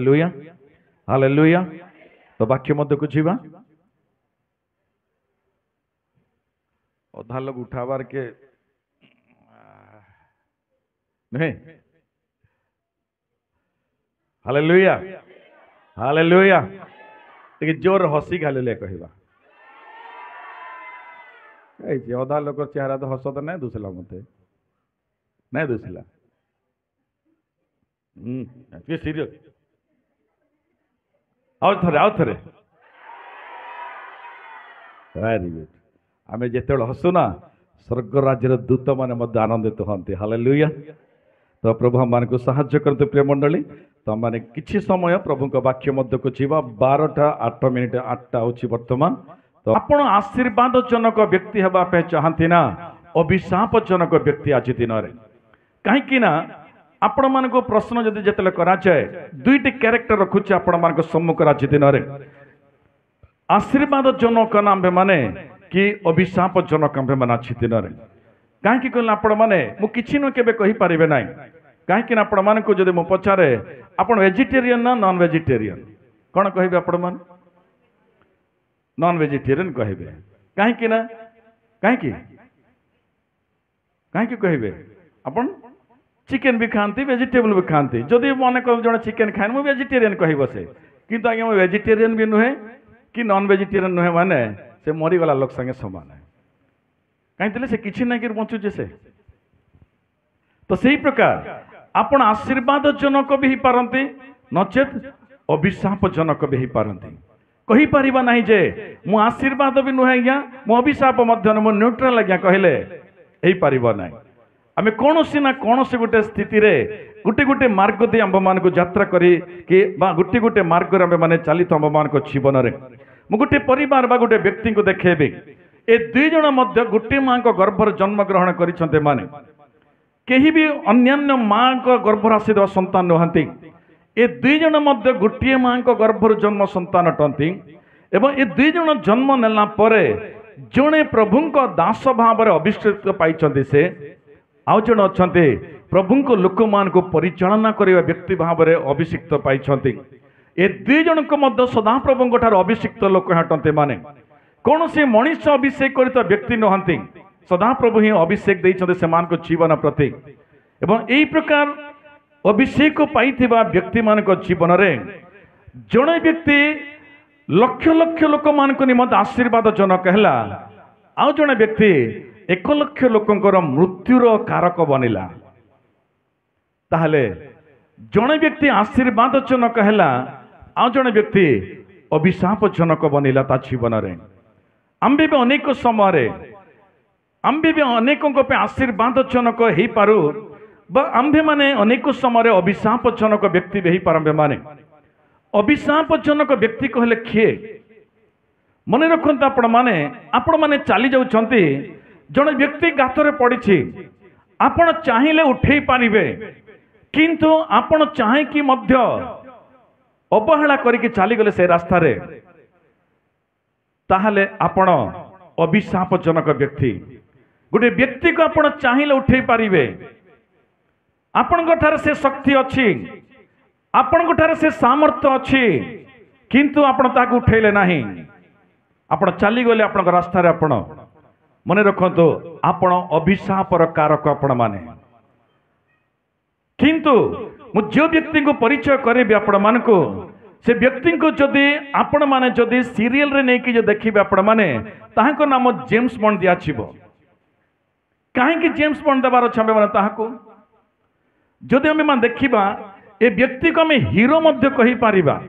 Hallelujah hallelujah. तो वाक्य मध्य को जीवा अधा लोग उठावार के नहीं। Hallelujah hallelujah. टिके जोर हसी हालेलुया कहवा अधा लोक चेहरा तो हस तो नहीं दुसला मत नहीं दुसला सीरियस आउ थे वेरी गुड। आम जिते हसुना स्वर्ग राज्य दूत मैंने आनंदित हमें। हालेलुया। तो प्रभु हम मान को साहाय्य करते प्रिय मंडली। तो मैंने किसी समय प्रभु का वाक्य मध्य को जीवा 12टा 8 मिनिट 8टा होची वर्तमान। तो आपण आशीर्वाद जनक व्यक्ति हवापे चाहती ना अभिशाप जनक व्यक्ति आज दिन में कहीं आपण मान को प्रश्न जदि जिते कराए दुईटी क्यारेक्टर रखुचे आपण मान सम्मुख आज दिन में आशीर्वाद जनक आंभे माने कि अभिशाप जनक आंभे मान आज दिन में कहीं कहले आपण मैंने मुझे न के कहीपर ना कहीं आपण मान को जब मुझे पचारे आप वेजिटेरियन ना नॉन वेजिटेरियन कौन कहे आपण मान नॉन वेजिटेरियन कहे कहीं कहीं कहीं कहे अपन चिकेन भी खाती वेजिटेबल भी खाती जदि मन कर जो चिकेन खाए मुझे वेजिटेरियन कह बसे किंतु आज्ञा वेजिटेरियन भी नुहे कि नॉन वेजिटेरियन नुहे माने से मरीगला लोक संगे समान है कहीं से किसी ना कि बचुचे से। तो सही प्रकार आपण आशीर्वाद जनक भी हो पारती नचेत अभिशाप जनक भी हो पारती कही पारिबा नहीं जे मु आशीर्वाद भी नुहे आज्ञा मु अभिशाप मु न्यूट्रल आज्ञा कहले हो पारिबा नहीं। आम कौन ना कौन से गोटे स्थिति रे गोटे गोटे मार्ग दे आंब मान को यात्रा करी कि गोटे गोटे मार्ग आम मैंने चली आंब मान जीवन में मु गोटे परिवार बा गोटे व्यक्ति को देखेबी ए दुई जन मध्य गोटे माँ को गर्भर जन्म ग्रहण करिसंते माने केही भी अन्यान्य माँ को गर्भर आसीदेवा संतान नुहंती ए दुई जन मध्य गोटे माँ को गर्भर जन्म संतान अटंती एवं ए दुई जन जन्म नेला परे जड़े प्रभु दास भाव में अभिषेक पाई से आउ जन अच्छा प्रभु को लोक मान को परिचालना करने व्यक्ति भाव में अभिषिक्त पाई ए दुई जन को सदा प्रभु ठार अभिषिक्त लोक हटते माने कौन से मनीष अभिषेक कर व्यक्ति नुहंती सदा प्रभु ही अभिषेक देते से मान को जीवन प्रति एवं यही प्रकार अभिषेक पाई व्यक्ति मान जीवन में जड़े व्यक्ति लक्ष लक्ष लोक मान निमंत आशीर्वाद जनक है आउ जड़े व्यक्ति 1 लक्ष लोकंकर मृत्युर कारक बनिला ताहले जड़े व्यक्ति आशीर्वाद जनक है आउ जड़े व्यक्ति अभिशाप जनक बनिला ता जीवन में आंबे भी अनेक समय आंबे भी अनेकों पे आशीर्वाद जनक हो पारू आंबे माने अनेक समय अभिशाप जनक व्यक्ति भी पारे माने अभिशाप जनक व्यक्ति कहले किए मन रखता आपण माने चली जाउछंती जड़े व्यक्ति गातरे पड़ी आपण चाहिए उठे पारे किंतु आपण चाहे कि मध्य अवहेला करके चलीगले से रास्ता रे ताहले आपण अभिशाप जनक व्यक्ति गोटे व्यक्ति को आपण चाहिए उठे पारे आपण ठारे से शक्ति अच्छी आपण ठारे से सामर्थ्य अच्छी किंतु आपण ताकू उठेले नहीं आपण चलीगले आपण रास्ता रे आपण मन रखतो आपण अभिशापर कारक आपण माने किंतु मु जो व्यक्ति को परिचय करेबी आपण मान को से व्यक्ति को जदि आपण माने जदि सीरियल रे नहीं कि जो देखिबे आपण माने ताहाको नाम जेम्स बॉन्ड दिया छिबो काहे कि जेम्स बॉन्ड देबार छबे माने ताहाको जदि हम मान देखिबा ए व्यक्ति को हमें हीरो मध्य कही पारिबा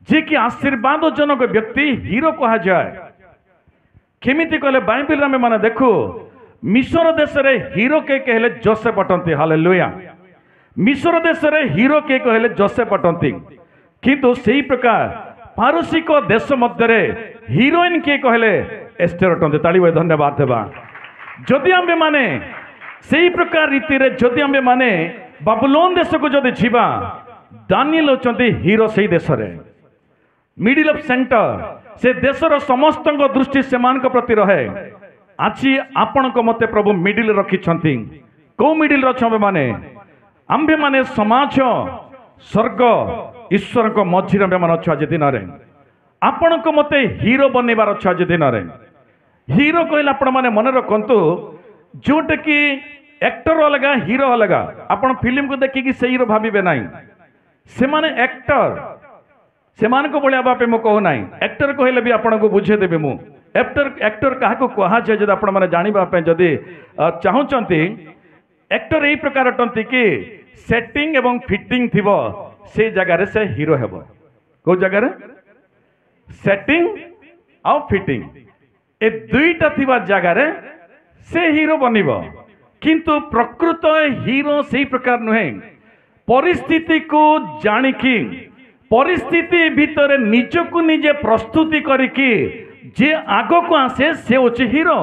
जे कि आशीर्वाद जनक व्यक्ति हीरो कहा जाए केमिति कहले बाइबल में माने देखो मिस्र देश रे हीरो के कहले जोसेफ अटंती। हालेलुया। मिस्र देश रे हीरो के कहले जोसेफ अटंती किंतु सही प्रकार पारसिक देश मध्य रे हीरोइन के कहले एस्टर अटंती। ताली बजाई धन्यवाद देबा। जदि आमे माने सही प्रकार रीति रे जदि आमे माने बाबुलोन देश को जदि जीवा दानिएल होचंती हीरो सही देश रे मिडिल ऑफ सेंटर से देशर समस्त दृष्टि से प्रति रहे आज आपण को मते प्रभु मिडिल रखी कौ मिडिल रखे माने आंबे माने समाज स्वर्ग ईश्वर को मझीर बेमान अच्छे आज दिन आपण को मते हीरो बनइबार अच्छे आज दिन हीरो कहले आपण माने मन रखंतु जोटे कि एक्टर अलग हीरो अलग आपण फिल्म को देखिकी से हीरो भाविबे नाही से माने एक्टर से मान को बलिया बापे मु कहू नाही एक्टर कहले भी आपण को बुझे देबे मु एक्टर कहा को कहा जाय जदि आपण माने जानिबा पे जदि चाहूचंती एक्टर एई प्रकार अटंती कि सेटिंग एवं फिटिंग थिबो से जगह रे से हीरो हेबो को जगह रे सेटिंग और फिटिंग ए दुईटा थिबा जगह रे से हीरो बनिबो किंतु प्रकृत हीरो से प्रकार नुहे परिस्थिति को जानिकी परिस्थिति भितर निजको निजे प्रस्तुति करिकी जे आग को आसे से होची हीरो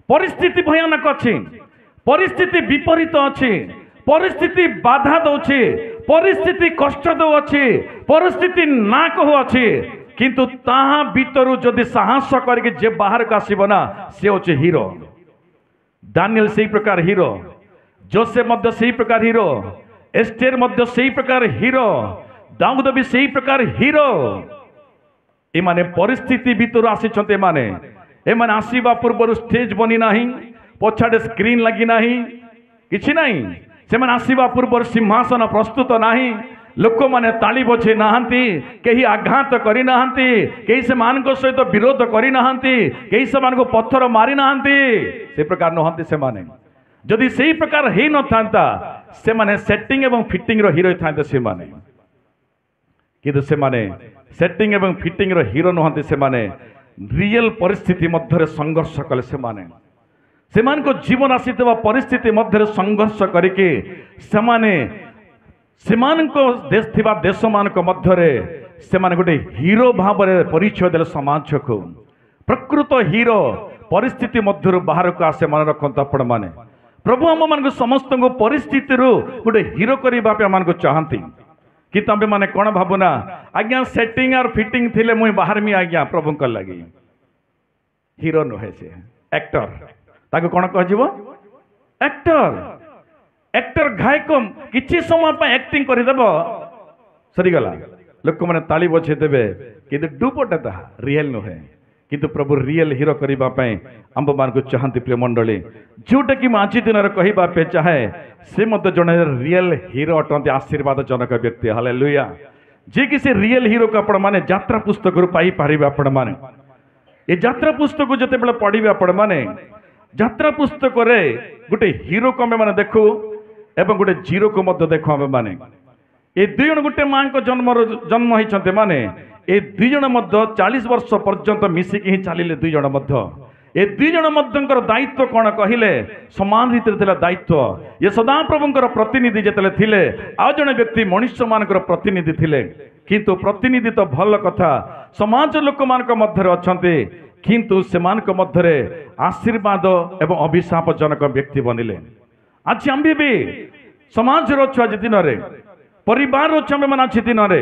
परिस्थिति भयानक अच्छी परिस्थिति विपरीत अच्छी परिस्थिति बाधा दौची परिस्थिति कष्ट दो अच्छी परिस्थिति ना कहू अच्छी किंतु ताहा भीतर जदि साहस करके जे बाहर का आसीब ना से होची हीरो दानियल से प्रकार हीरो जोसेफ मध्य से प्रकार हीरो एस्टेर मध्य से प्रकार हीरो दाऊद भी से प्रकार हीरो एमाने परिस्थिति भीतर आसीचंते माने एमाने आसीबा पूर्व स्टेज बनी नाही पछाड़े स्क्रीन लगी नाही किछि नाही सेमाने आसीबा पूर्व सिंहासन प्रस्तुत नाही लोक माने ताली बजे नाहंती केही आघात करी नाहंती केही से मान को सहित विरोध करी नाहंती केही से मान को पत्थर मारी नाहंती से प्रकार नहंती से माने जदि सेही प्रकार हे न थांता से माने सेटिंग एवं फिटिंग रो हीरो थांते से माने किंतु से माने सेटिंग एवं फिटिंग रो हीरो नहंती से माने रियल परिस्थिति मध्य संघर्ष कले से माने सेमान को जीवन आसीतबा परिस्थिति मध्य संघर्ष करके सेमाने सेमान को देश थिबा देश मान को मध्य रे सेमाने गोटे हीरो भाव रे परिचय देले समाज को प्रकृत हीरो परिस्थिति मध्य बाहर को आसे मन रखंत आपण माने प्रभु हम मान को समस्त को परिस्थिति रो गोटे हीरो करबा पे मान को चाहंती कि तबे माने कोन भाबना आज्ञा सेटिंग और फिटिंग थिले मुई बाहर में आज्ञा प्रभु को लगी हीरो न है से एक्टर ताको कोन कहजिवो एक्टर एक्टर गायक किछि समय पे एक्टिंग करि देबो सरी गला लोक माने ताली बजे देबे किंतु डुपटा ता रियल न है किंतु प्रभु रियल हीरो करबा पे आंब मान को चाहंती प्रिय मंडली जोटा कि आज दिन कहबा पे चाहे से मत जने रियल हीरो अटंती आशीर्वाद जनक व्यक्ति हालेलुया जे कि से रियल हीरो को आपण माने यात्रा पुस्तक रु पाई पारिबे आपण माने ए यात्रा पुस्तक को जते बेले पढिबे आपण माने यात्रा पुस्तक रे गोटे हीरो को माने देखू एवं गोटे जीरो को मध्य देखू आमे माने ए दुई जन गोटे मां को जन्म होइछन्ते माने ए दुई जन मध्य 40 वर्ष पर्यंत मिसिकी ही चलिले दुई जन मध्य ए दुई जन मध्यंकर दायित्व कौन कहले समान रीति थिला दायित्व ये सदा प्रभुंकर प्रतिनिधि जेतले थिले आ जने व्यक्ति मनुष्य मानकर प्रतिनिधि थिले किंतु प्रतिनिधि तो भल कथा समाज लोक मानक मध्य अछन्ते किंतु सेमान को मध्य आशीर्वाद एवं अभिशाप जनक व्यक्ति बनिले आज हम भी समाज रछु आज दिन रे परिवार रछु हम माने आज दिन रे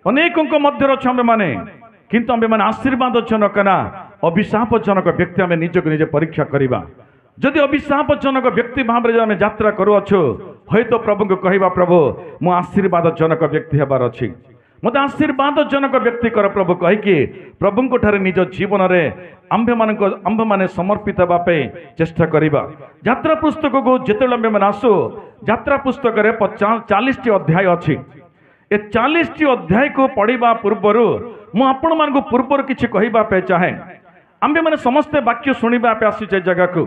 अनेकों मध्य रछु हम माने किंतु आम मैंने आशीर्वाद जनक ना अभिशाप जनक व्यक्ति आम निजक निजे परीक्षा करवा जदि अभिशाप जनक व्यक्ति भाव में यात्रा करुअछु हय तो प्रभु को कहवा प्रभु मु आशीर्वाद जनक व्यक्ति हेबार अछि मत आशीर्वाद जनक व्यक्ति कर प्रभु कहीकि प्रभु को ठारे निज जीवन रे आंभे माने समर्पित हेबा पे चेष्टा करवा यात्रा पुस्तक को जेतेबेले आंभे माने आसु यात्रा पुस्तक रे 40 टी अध्याय अछि ए 40 टी अध्याय को पढ़िबा पूर्वरु मु आपण मान को पूर्वर किछि कहबा पे चाहे आंबे माने समस्त वाक्य सुनिबा पे आसी जे जगह को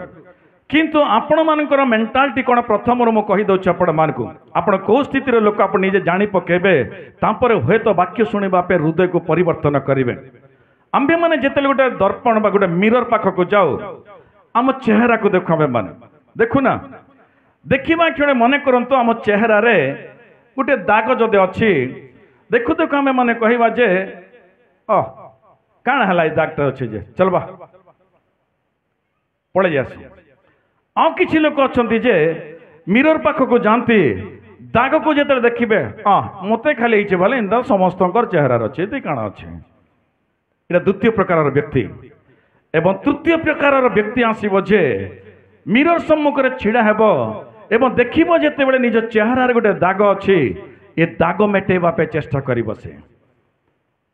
किंतु आपण मानकर मेंटालिटी कोन प्रथम रु मु कहि दउ आपण मान को आपण को स्थिति रे लोक आपण निजे जानि पकेबे तापर होय तो वाक्य सुनिबा पे हृदय को परिवर्तन करिवे आंबे माने जेतेले गोटे दर्पण बा गोटे मिरर पाख को जाऊ आम चेहरा को देखु आंबे माने देखु ना देखिबा क्षणे मने करंतो आम चेहरा रे गोटे दाग जदि अछि देखु देखु आमे माने कहबा जे काण हला दागटा अच्छे जे चलबा पड़े जासी आ किछि लोक अछंती जे मिरर पाख को जानती दाग को जेते देखिबे मते खाली इचे भले इंदा समस्तकर चेहरा अच्छे ते काण अच्छे एटा द्वितीय प्रकार व्यक्ति एवं तृतीय प्रकार व्यक्ति आसीबो जे मिरर सम्मुख रे छिड़ा हेबो एवं देखिबो जेते बेले निज चेहरा रे गोटे दाग अछि ए दाग मेटेवा पे चेष्टा कर बसे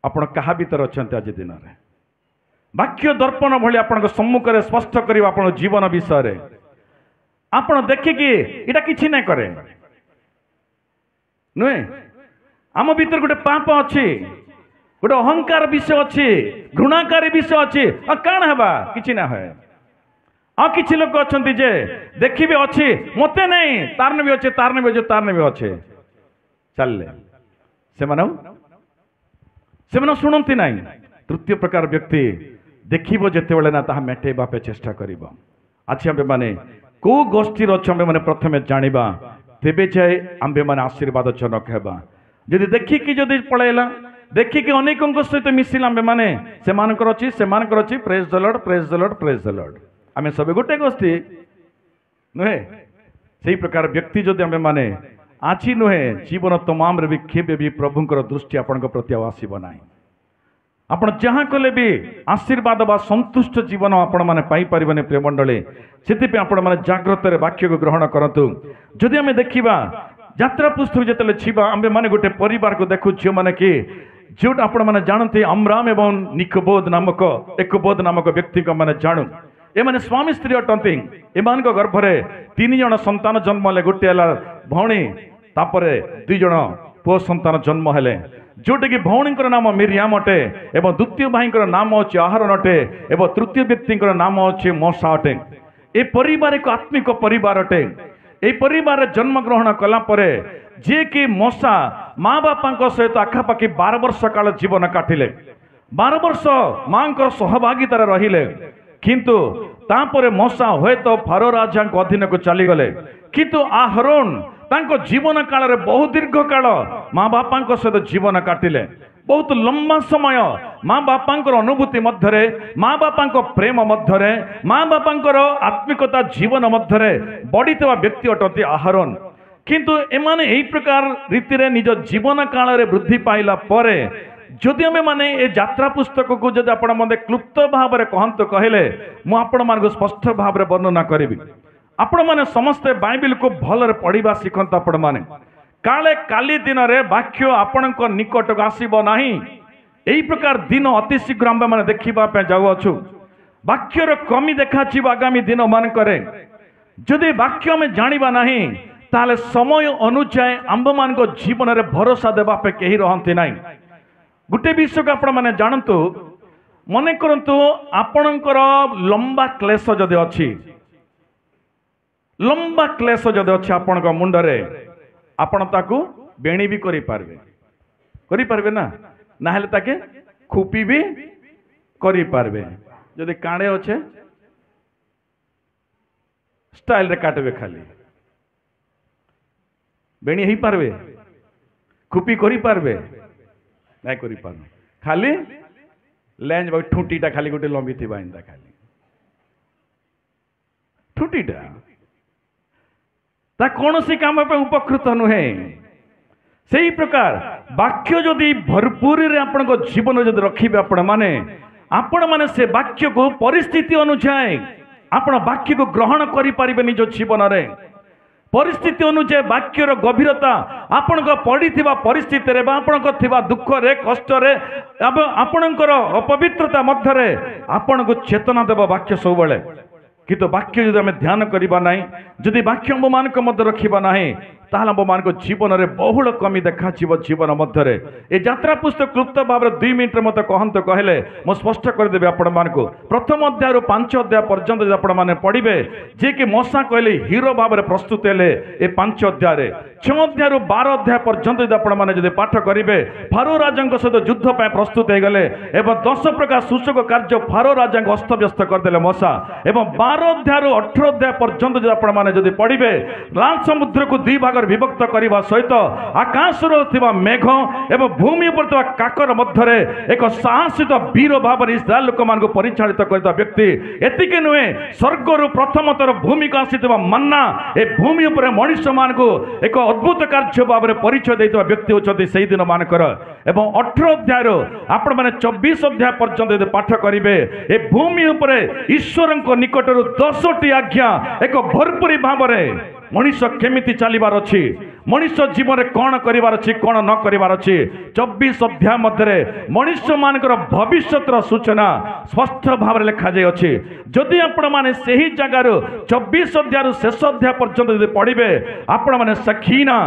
आपण क्या भीतर अच्छा आज दिन में वाक्य दर्पण भली आपण सम्मुख में स्पष्ट कर आपण जीवन विषय आपण देखिकी इटा किसी ना करे नुहे आम भीतर गोटे पाप अच्छी गोटे अहंकार विषय अच्छी घृणाकारी विषय अच्छी कण है कि ना है आ कि लोक अच्छा जे देखिए अच्छी मत नहीं तार भी अच्छे तार भी अच्छे तार भी अच्छे चलले से शुणती ना तृतीय प्रकार व्यक्ति देखिबो जेतेबेले ना ताहा मेटेबा पे चेष्टा करिबो आज आम्बे माने को गोष्ठी अच्छे आम्बे माने प्रथमे जानिबा तेबे जाए आम्बे माने आशीर्वाद जनक हेबा जदि देखिकी जदि पळैला देखिकी अनेकों सहित मिसिला आम्बे माने सेमानकर अछि praise the Lord praise the Lord praise the Lord आमे सब गोटे गोष्ठी नुहे से प्रकार व्यक्ति जदि आम्बे माने आछि नुहे जीवन तमाम रे भी केबे भी प्रभुंकर दृष्टि आपनक प्रति आसीबो नाही आपण जहाँ कले भी आशीर्वाद बा संतुष्ट जीवन आपण माने पाई परिबने प्रिय मंडली सेति आपण माने जागृत रे वाक्य को ग्रहण करंतु जदि आमे देखिबा यात्रा पुस्तक जेतले छिबा आमे माने गोटे परिवार को देखु जे माने कि जोट आपण माने जानते अमराम एवं निकोबोध नामक व्यक्ति को माने जानू ए माने स्वामी स्त्री अटंती एमान को गर्भरे 3 जण संतान जन्म ले गोटे हला भौणी तापरे 2 जण पुओ संतान जन्म हेले जोटे कि भौणी नाम मिरियाम अटे एवं द्वितीय भाई नाम अच्छे आहरण अटे एवं तृतीय व्यक्ति नाम अच्छे मोसा अटे ए परिवार एक आत्मिक परिवार अटे ए परिवार जन्म ग्रहण कला परे जे कि मोसा माँ बापा सहित आखापाखि 12 वर्ष काल जीवन काटिले 12 वर्ष माँ सहभागितार रहिले किंतु तापरे मोसा हुए तो फारो राजा अधीन को चलीगले किंतु आहरण तांको जीवन काल रे बहुत दीर्घ काल माँ बापा सहित जीवन काटिले बहुत लंबा समय माँ बापा अनुभूति मध्य माँ बापा प्रेम मध्य माँ बापा आत्मिकता जीवन मध्य बढ़ी व्यक्ति अटंती आहरण किंतु एमाने एही प्रकार रीति रे निज जीवन काल रे वृद्धि पाइला परे जदि आमे माने ए यात्रा पुस्तक को जदि आपण मते क्लुप्त भाव रे कहंत कहले मु आपण मान स्पष्ट भाव रे वर्णना करिवि आपण माने समस्त बाइबल को भल पढ़ा शिखत आपण माने काले काली दिन रे वाक्य आपण निकट को आसीबो नाही एही प्रकार दिन अति शीघ्र आम माने देखिबा पे जाउछु वाक्यर कमी देखाछि आगामी दिन मान करे जदि वाक्य में जानिबा नाही ताले समय अनुसार आंब मान को जीवन रे भरोसा देबा पे केही रहंती नाही गुटे विषय को आपण माने जानतु मने करंतु आपणकर लंबा क्लेश जदि अछि लंबा क्लेश जदि अच्छे आपण मुंडरे आपण ताकू बेणी भी करि पारबे ना नाहेले ताके खुपी भी करि पारबे जदि कांडे अच्छे स्टाइल रे काटबे खाली बेणी ही पारबे खुपी करि पारबे नहीं करि पारबे खाली लेंज बा ठुटीटा खाली गोटे लंबी थिबा इंदा खाली ठुटीटा ता कौन सी काम पे उपकृत नुहे से ही प्रकार वाक्य जदि भरपूर आपण जीवन जदि रखिबे आपण माने से वाक्य को परिस्थिति अनुसार आपण वाक्य को ग्रहण करि परिबे निज जीवन रे परिस्थिति अनुसार वाक्यर गभीरता आपण पड़ीथिबा परिस्थिति रे आपण थिबा दुख रे कष्ट रे आपणकर अपवित्रता मध्य रे आपण को चेतना देबा वाक्य सब बेले किंतु वाक्य जदि आम ध्यान करबा नाही जदि वाक्य आम मान मध्य रखिबा नाही ताहले आम मान जीवन रे बहुल कमी देखा जीवन मध्य ए यात्रा पुस्तक क्लुप्त भाव 2 मिनिट मत कहंत कहले मो स्पष्ट कर देबे आपण मान को प्रथम अध्याय रु 5 अध्याय पर्यंत जदि आपण माने पढ़िबे जे कि मोसा कहले हीरो भाव रे प्रस्तुत हेले ए 5 अध्याय रे 6 अध्याय रु 12 अध्याय पर्यंत जदि आपण माने जदि पाठ करिवे फारो राजा सहित युद्ध पे प्रस्तुत हे गले एवं 10 प्रकार सूचक कार्य फारो राजा अस्त व्यस्त कर देले मोसा एवं 12 अध्याय रु 18 अध्याय पर्यंत जदि आपण माने जदि पढ़िबे लाल समुद्र को 2 भाग विभक्त करने सहित आकाश मेघ एवं भूमि पर काकर मध्य एक साहसित वीर भाव इस्राएल लोक मान परिचालित करता व्यक्ति एतिके नुहे स्वर्ग रु प्रथम थर भूमि को आसी मन्ना ए भूमि उपर मनुष्य मान को एक अद्भुत कार्य भाव में परिचय देता व्यक्ति होती से दिन मानकर एवं 18 अध्याय आपण मैंने 24 अध्याय पर्यंत यदि पाठ करेंगे ए भूमि उपर ईश्वर निकटर 10टी आज्ञा एक भरपूरी भाव में मनुष्य केमिति चलिबार अछि मनुष्य जीवन में कौन करार अच्छी कौन न करार अच्छी 24 अध्याय मध्य मनुष्य मानकर भविष्यतर सूचना स्पष्ट भाव में लिखा जाए अच्छी जदि आपण मैंने से ही जगार 24 अध्याय शेष अध्याय पर्यंत यदि पढ़े आपण मैंने सखीना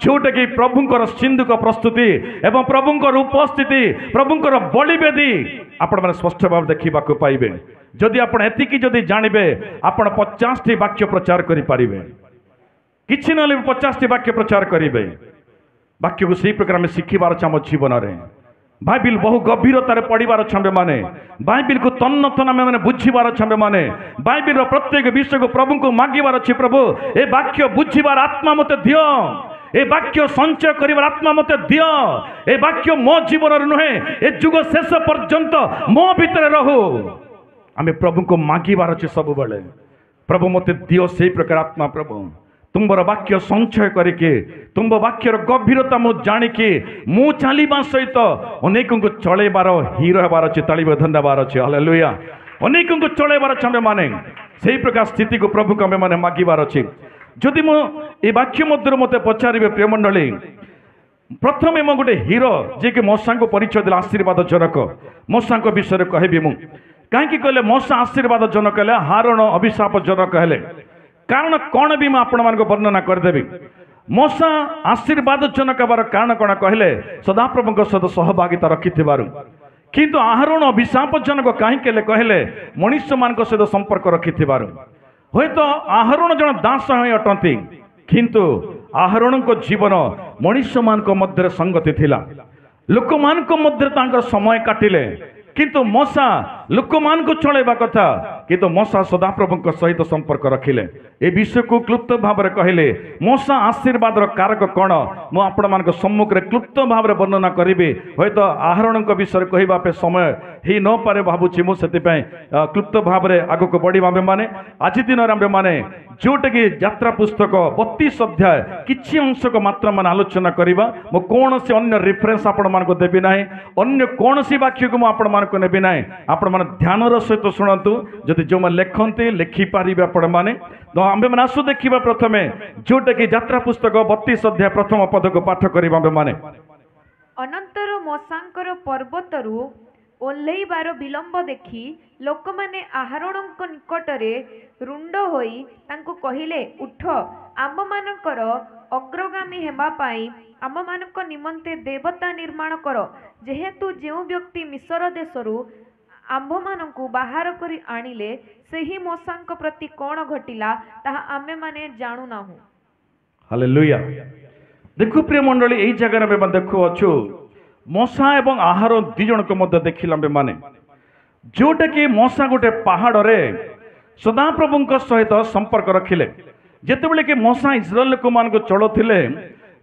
जोटा कि प्रभुंकर सिंधुक प्रस्तुति एवं प्रभुंकर उपस्थिति प्रभुंकर बलिवेदी आपण मैंने स्पष्ट भाव देखा पाइबे जदि आपण एतिकी जदि जानबे आपण 50 टी वाक्य प्रचार करि पारिबे किछि नले 50 टी वाक्य प्रचार करिबे वाक्य को सही प्रकार में शिखिबार छ हम जीवन रे बाइबिल बहु गभीरतार पढ़िबार छ माने बाइबिल को तन्न तन में माने बुझिबार छ माने बाइबिल रो प्रत्येक विषय को प्रभु को मागिबार छ प्रभु ए वाक्य बुझिबार आत्मा मते दियो ए वाक्य संचय करिबार आत्मा मते दियो ए वाक्य मो जीवन रे नहे ए जुग शेष पर्यंत मो भीतर रहू आमे प्रभु को मागिबार अच्छे सब बेले प्रभु मते दियो से प्रकार आत्मा प्रभु तुम्बर वाक्य संचय करके तुम वाक्यर गभीरता मु जानिके मु चलवा सहित अनेक को चलैबार हीरो हेबार अच्छे ताली धन्यवाद अच्छे हालेलुया अनेक को चलैबार अच्छे माने से प्रकार स्थिति को प्रभु को माने मागिबार अच्छे जदि मो ए वाक्य मध्य मते पचारे प्रिय मंडली प्रथम मो गोटे हीरो जे कि मौसा को परिचय देला आशीर्वाद जनक मौसा विषय कहबी मु कहीं कहले मौसा आशीर्वाद जनक है हारण अभिशाप जनक है कारण कौन भी आपण मान वर्णना करदेवी मौसा आशीर्वाद जनक हबार कारण कौन कहले सदाप्रभु सहित सहभागिता रखि किंतु आहरण अभिशाप जनक कहीं कहले मनुष्य मान सहित संपर्क रखि हे तो आहरण जन दास अटंती किंतु आहरण को जीवन मनुष्य मान मध्य संगति थिला लोक मान मध्य समय काटिले किंतु मौसा लोक मान को चलैबा कथा किंतु मौसा सदाप्रभु सहित संपर्क रखिले ए विषय को क्लुप्त भाव में कहले मौसा आशीर्वाद कारक कौन मु आपण मान सम्मुख में क्लुप्त भाव में वर्णना करी हे तो आहरण विषय कहवापे समय ही न पारे भावुची मुझे क्लुप्त भाव में आग को बढ़ा माने आज दिन आम माने जोटा कि यात्रा पुस्तक 32 अध्याय किसी अंश को मात्र मान आलोचना करवा मु कौन से अन्य रिफरेन्स आपण मान को देवी ना अन्य कौन सी वाक्य को आपण मान को नेबी ना आपण मान ध्यान सहित शुणु जदि जो लिखते लिखिपारे आपण मैंने तो आम मैंने आसु देखा प्रथम जोटा कि यात्रा पुस्तक 32 अध्याय प्रथम पद को पाठ करवा माने अनंतर मौसांकर पर्वतरु ओल्लैबार विलंब देखी लोक माने आहरणक निकटरे रुंड होई तांको कहिले उठ आम मानकर अग्रगामी हेबा पाई आम मानक निमंते देवता निर्माण कर जेहेतु जेउ व्यक्ति मिस्र देशरु आंभ मानकु बाहर करी आनिले सेही मौसांक प्रति कौन घटिला ताहा आमे माने जानु नाहु। हालेलुया। देखु प्रिय मंडली एई जगह में देखु अछु मौसा एवं आहार दी जन को मध्य देखिला माने जोटा कि मौसा गोटे पहाड़ रे सदाप्रभु सहित संपर्क रखिले जेतेबेले कि मौसा इस्राएल लोक मान को चलुथिले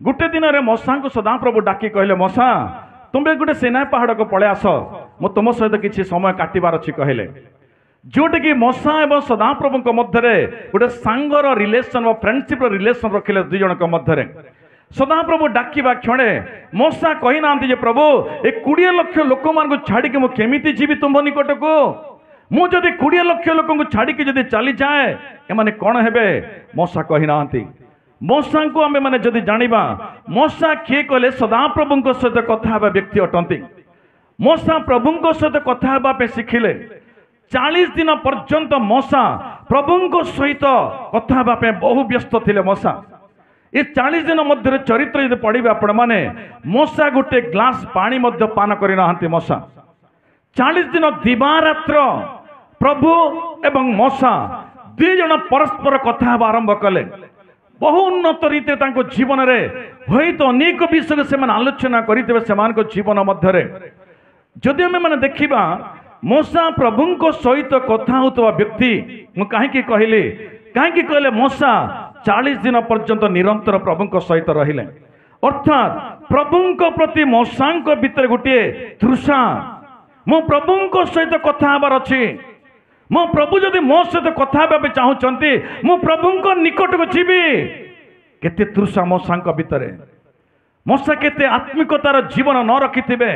गोटे दिन रे मौसा को सदाप्रभु डाकी कहले मौसा तुम्हें गोटे सेना पहाड़ को पळे आस मु तुम सहित किसी समय काटिबार अछि कहले जोटा कि मौसा एवं सदाप्रभु मध्य गोटे सांगर रिलेशन व फ्रेंडशिप रिलेशन रखिले दुई जन मध्य सदाप्रभु डाकिबा क्षणे मौसा कही ना प्रभु ए 20 लाख लोक मान छाड़ी के केमिति जीवी तुम निकट को मुझे 20 लाख लोक छाड़ी जदि चली जाए एमाने कौन हेबे मौसा कही ना मौसा को आम मैंने जदि जानिबा मौसा किए कहले सदाप्रभु सहित कथा व्यक्ति अटंती मौसा प्रभु सहित कथा शिखिले 40 दिन पर्यंत मौसा प्रभु सहित कथा बहु व्यस्त थिले मौसा ये 40 दिन मध्य चरित्र यदि पढ़े आपण माने मौसा गोटे ग्लास पानी मध्य पान करना मौसा 40 दिन दिवारात्र प्रभु एवं मौसा दुई जन परस्पर कथा आरंभ कले बहु उन्नत रीति जीवन में हई तो अनेक विषय से आलोचना करेंगे से जीवन मध्य जदि आम मैंने देखा मौसा प्रभु सहित कथा होता व्यक्ति मुझे कहीं कहली कहीं कहले मौसा 40 दिन पर्यंत निरंतर प्रभु सहित रहिले अर्थात प्रभु प्रति मौसा भितर गोटे तृषा मो प्रभु सहित कथा हबार अच्छी मो प्रभु जदि मो सहित कथा हेबा चाहूँगी मो प्रभु निकट को जीवी केते तृषा मौसा भितर मौसा केते आत्मिकतार जीवन न रखिथिबे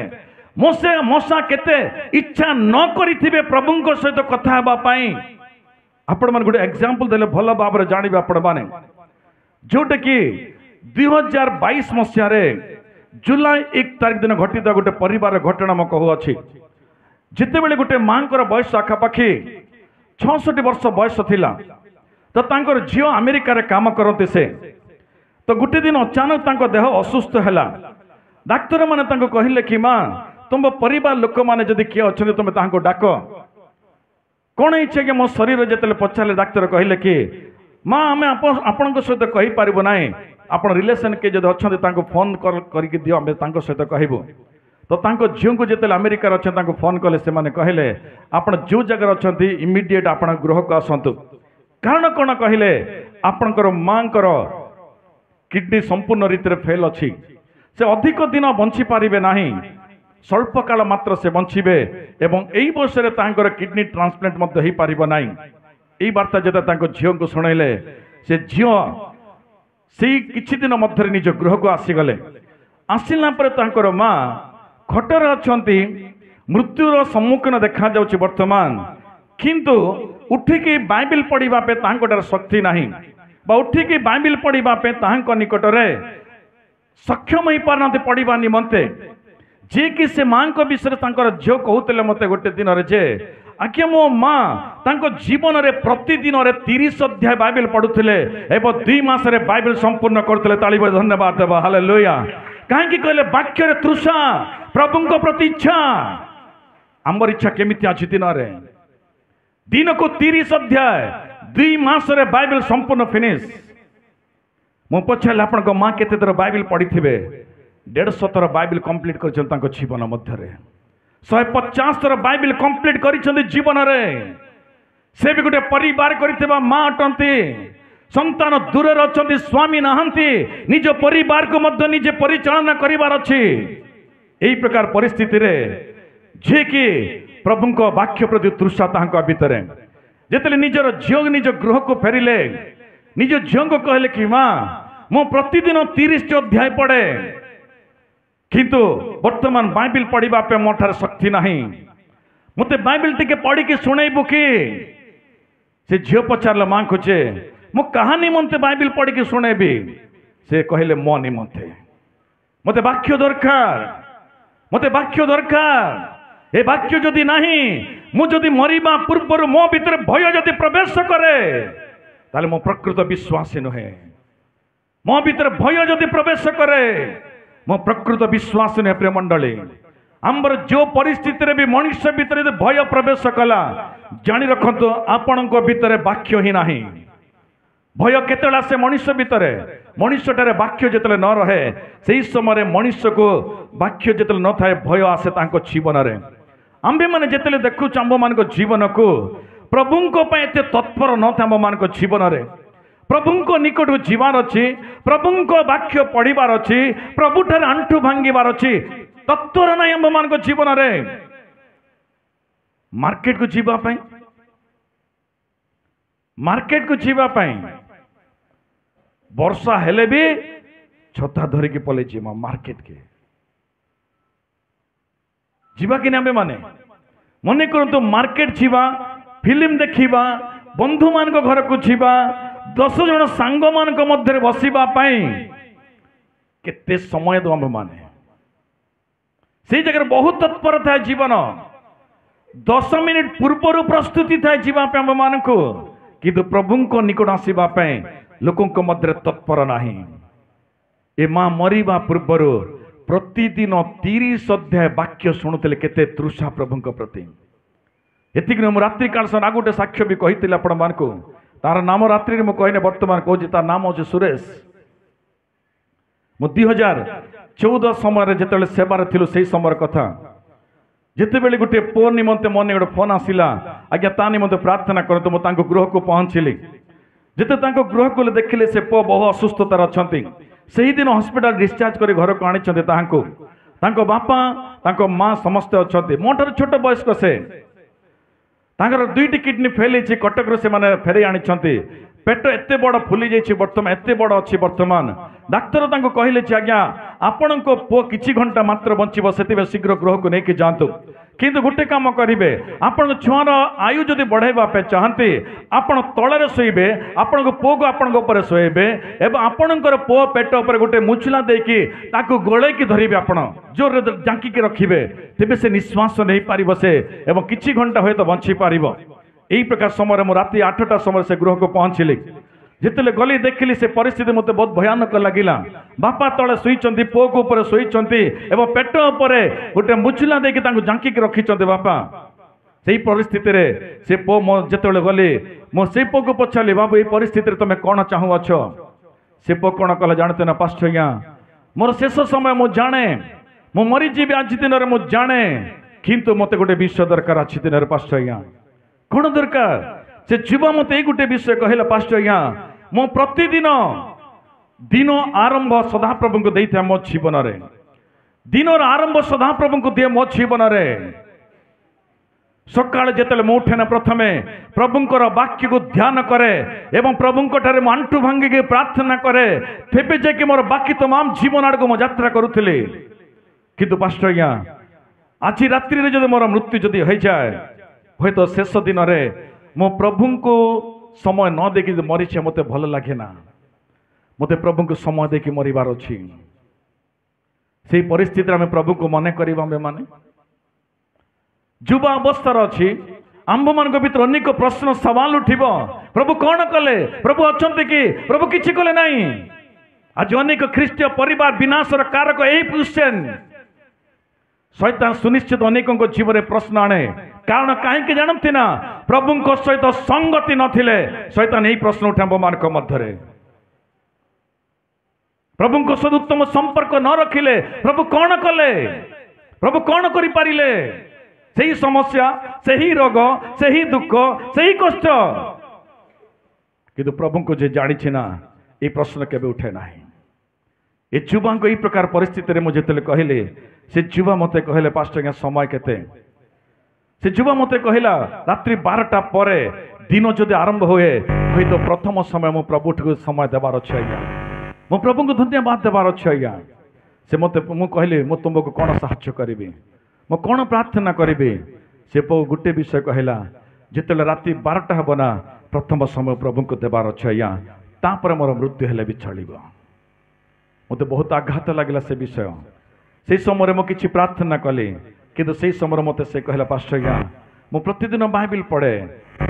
मौसा केते इच्छा न करिथिबे प्रभु सहित कथा हेबा पाई आपण मन गोटे एग्जांपल देले भल भाव में जानबे आपण माने जोटा कि 2022 मसीह जुलाई 1 तारिख दिन घटित गोटे परिवार घटना मैं कहूँ जितेबले गोटे माँ बयस आखापाखि 66 वर्ष बयस थिला तो तांकर झील अमेरिका रे काम करते से तो गोटे दिन अचानक तांको देह असुस्थ हैला डाक्तर माने तांको कहिले कि माँ तुम परिवार लोक माने जदि किए अच्छा तुम तांको डाक कौन इच्छा कि मो शरीर जिते पचारे डाक्तर कहले कि माँ आम आपण सहित कही पारिबो नाही आपण रिलेशन के जदि अच्छा तांको फोन करके दियो आम तांको सहित कहबो तो तांको झील को जिते अमेरिका अच्छे तांको फोन कले से माने कहले आपण जो जगह अच्छा इमिडिएट आपण गृह को आसतु कारण कौन कहले आपणकर माँ किडनी संपूर्ण रीति फेल अच्छी से अधिक दिन बंची पारिबे नाही स्वल्प काल मात्र से बंचिबे एवं एई वर्षरे तांकर किडनी ट्रांसप्लांट मध्य ही पारिबो नाही एई वार्ता जते तांको झियो को सुनाइले से झियो सेई किछि दिन मध्य निज गृह को आसीगले आसिला पर तांकर माँ खटर अछंती मृत्युर सम्मुखीन देखा जाउछि वर्तमान किंतु उठिकी बाइबिल पढ़िबा पे तांकोटार शक्ति नाही बा उठिकी बाइबिल पढ़िबा पे तांको निकटरे सक्षम ही पारनाते पढ़िबा निमंते जे कि से मां को विषय तांकर झियो कहूतले मते गोटे दिन रे जे आज्ञा मो मां तांको जीवन रे प्रतिदिन रे 30 अध्याय बाइबिल पढुथिले एवं 2 मास रे बाइबिल संपूर्ण करथिले ताली बजाई धन्यवाद देबा हालेलुया काहे कि कहले वाक्य रे तृषा प्रभुको प्रति इच्छा हमर इच्छा केमिति अछि दिन रे दिन को 30 अध्याय 2 मास रे बाइबिल संपूर्ण फिनिश मो पछाले आपण को मां केते तर बाइबिल पढी थिबे 150 थर बाइबिल कंप्लीट कर जीवन मध्य 150 थर बाइबिल कंप्लीट कर जीवन रे से भी गोटे परिवार कर माँ अटंती संतान दूर अच्छा स्वामी नहांती निज परिवार को मध्य निजे परिचालना करिवार अछि एही प्रकार परिस्थिति रे जे कि प्रभु को वाक्य प्रति तृषा तांका भितर जेतले निजर झियो निज गृह को फेरिले निज झियो को कहले कि माँ मो प्रतिदिन 30 अध्याय पढ़े किंतु वर्तमान बाइबिल पढ़िबा पे मोठार शक्ति नहीं मते बाइबिल टिके पढ़ी के सुनेबु कि से झियो पचारला मां खोजे मो कहानी मनते बाइबिल पढ़ी के सुनेबी से कहले मो निमंते मते वाक्य दरकार ए वाक्य जदि नहीं मु जदि मरिबा पूर्व मो भीतर भय जदि प्रवेश करे ताले मो प्रकृत विश्वासी नहे मो भीतर भय जदि प्रवेश करे मो प्रकृत विश्वास ने प्रिय मंडली आमर जो परिस्थिति रे भी मनुष्य भीतर भय प्रवेश कला जानी रखंतु आपण भीतर वाक्य ही नाही भय केतेला से मनुष्य भीतर मनुष्य ठारे वाक्य जेतले न रहे सेही समय मनुष्य को वाक्य जेतले न थाए भय आसे तांको जीवन रे आंबे माने जेतले देखु आंबो मान को जीवन को प्रभु को पे एते तत्पर न था आंबो मान को जीवन रे प्रभु को निकट को जीवार अच्छी प्रभु को वाक्य पढ़िबार अच्छी प्रभु ठार आंठु भांगिबार अच्छी तत्वर ना आम मान जीवन रे मार्केट को जीवा पाई मार्केट को जीवा पाई वर्षा हेले भी छता धरिकी पले जीवा मार्केट के जीवा कि आम माने मने करंतु मार्केट जीवा फिल्म देखिबा बंधु मान को घर को जीवा 10 जन सांग मान मध्य बसवा केते समय दो आम माने से जगह बहुत तत्पर था जीवन 10 मिनिट पूर्व प्रस्तुति था जीवापे आम मान को किंतु प्रभु को निकट आसवापे लोकों मध्य तत्पर नाही ए माँ मरिबा पूर्वर प्रतिदिन 30 अध्याय वाक्य शुणुते केते तृषा प्रभु प्रति एतिक रात्रि काल सन आगोटे साक्ष्य भी कही आपण मान को तार नाम रात्रि में कहने वर्तमान कहूँ तार नाम हूँ सुरेश मु 2014 समय जिते सेवार थिलु से समय कथा जितेबले गोटे पुओ निमंते मन गोटे फोन आसिला आज्ञा ता निमंते प्रार्थना करतु मु तांको गृह को पहुंचली जिते तांको गृह को देखिले से पुओ बहु असुस्थतार अछंती सेही दिन हॉस्पिटल डिस्चार्ज करी घर को आनिछंती तांको बापा तांको मां समस्त अछंती मोटर छोट बयस्क से तांकर 2टी किडनी फेल होती कटक से माने फेरे आनी पेट एते बड़ फुली जाइए वर्तमान एते बड़ अच्छी वर्तमान डाक्तर तांको कहले आज्ञा आपण को पुओ किछि घंटा मात्र बंचिबो सेतिबे शीघ्र गृह को लेके जातु किंतु गोटे काम करेंगे आपण छुआर आयु जदि बढ़ाइबा पे चाहती आपण तले शोबे आपण पुओ को आपण शोबे एवं आपणकर पुओ पेट उपर गोटे मुचला देकी ताकू गोलैकी धरिबे आपण जोर जांकी रखिबे तेबे से निश्वास नहीं पारिबो से एवं किछि घंटा हुए तो बंची पारिबो। यही प्रकार समय मु राति 8टा समय से गृह को पहुँचली जिते गली देखिली से परिस्थिति मत बहुत भयानक लगिला। बापा तले शोइचंती पुओ को ऊपर शोइचंती एवं पेट उपर गोटे मुचला देकी तांको जांकी रखिचंती बापा। से परिस्थिति रे से पुओ मो जेतेबेले गली मो से पुओ को पचाली बाबू ये परिस्थिति रे तुम कौन चाहू अछ से पुओ कौन कला जानते ना पास्टर आज्ञा मोर शेष समय मु जाने मु मरीजी आज दिन मु जाने किंतु मते गोटे विषय दरकार आज दिन पास्टर आज्ञा कौन दरकार से जीवा मत ये गोटे विषय कहला पास्टर आज्ञा मो प्रतिदिन दिन आरंभ सदाप्रभु को देता मो जीवन रे दिन आरंभ सदाप्रभु को दिए मो जीवन रे सकाळ जेतले मु उठे ना प्रथमे प्रभुंकर वाक्य को ध्यान करे एवं प्रभुंक ठारे आंटू भांगी के प्रार्थना करे तेबे जे कि मोर बाकी तमाम जीवन आड़ को मो यात्रा करूथिली किंतु पास्टर आज्ञा आज रात्रि रे जदि मोर मृत्यु जदि हो जाए होय तो शेष दिन रे मो प्रभु को समय न देखी मरीचे मते भल लगे ना मते प्रभु को समय देखी मरिबार अछि से परिस्थिति में प्रभु को मन करवा माने युवा अवस्थार अच्छी आंभ मान भर अनेक प्रश्न सवाल उठिब प्रभु कौन कले प्रभु अच्छा कि प्रभु किसी कले ना आज अनेक ख्रीष्टीय परिवार विनाशर कारक यही क्वेश्चन शैतान सुनिश्चित अनेक जीवन में प्रश्न आने कारण कहीं जानते ना प्रभु सहित संगति नथिले शैतान यही प्रश्न उठाब मान मध्य प्रभु सहित उत्तम संपर्क न रखिले प्रभु कौन कले प्रभु कौन करि पारिले सही समस्या सही रोग सही दुख सही कष्ट किंतु प्रभु को जे जानी ना ये प्रश्न केबे उठे ना ये युवा को यही प्रकार परिस्थिति में मुझे कहले से युवा मते कहले पास्टर समय केते से युवा मते कहला रात्रि 12टा परे दिन जदि आरंभ हुए हुई तो प्रथम समय मो प्रभु को समय देवार अच्छे आज्ञा मो प्रभु को धन्यवाद देवार अच्छे आज्ञा से मते मु कहले मु तुमको कौन साहाय्य करिबी मो कौन प्रार्थना करिबी से गोटे विषय कहला जिते राति 12टा हे ना प्रथम समय प्रभु को देवार अच्छे आज्ञा तापर मोर मृत्यु हेले भी चलिब मते बहुत आघात लगे से विषय से समय मु किछि प्रार्थना कली किंतु से समय मते से कहला पास्टर आज्ञा मु प्रतिदिन बाइबिल पढ़े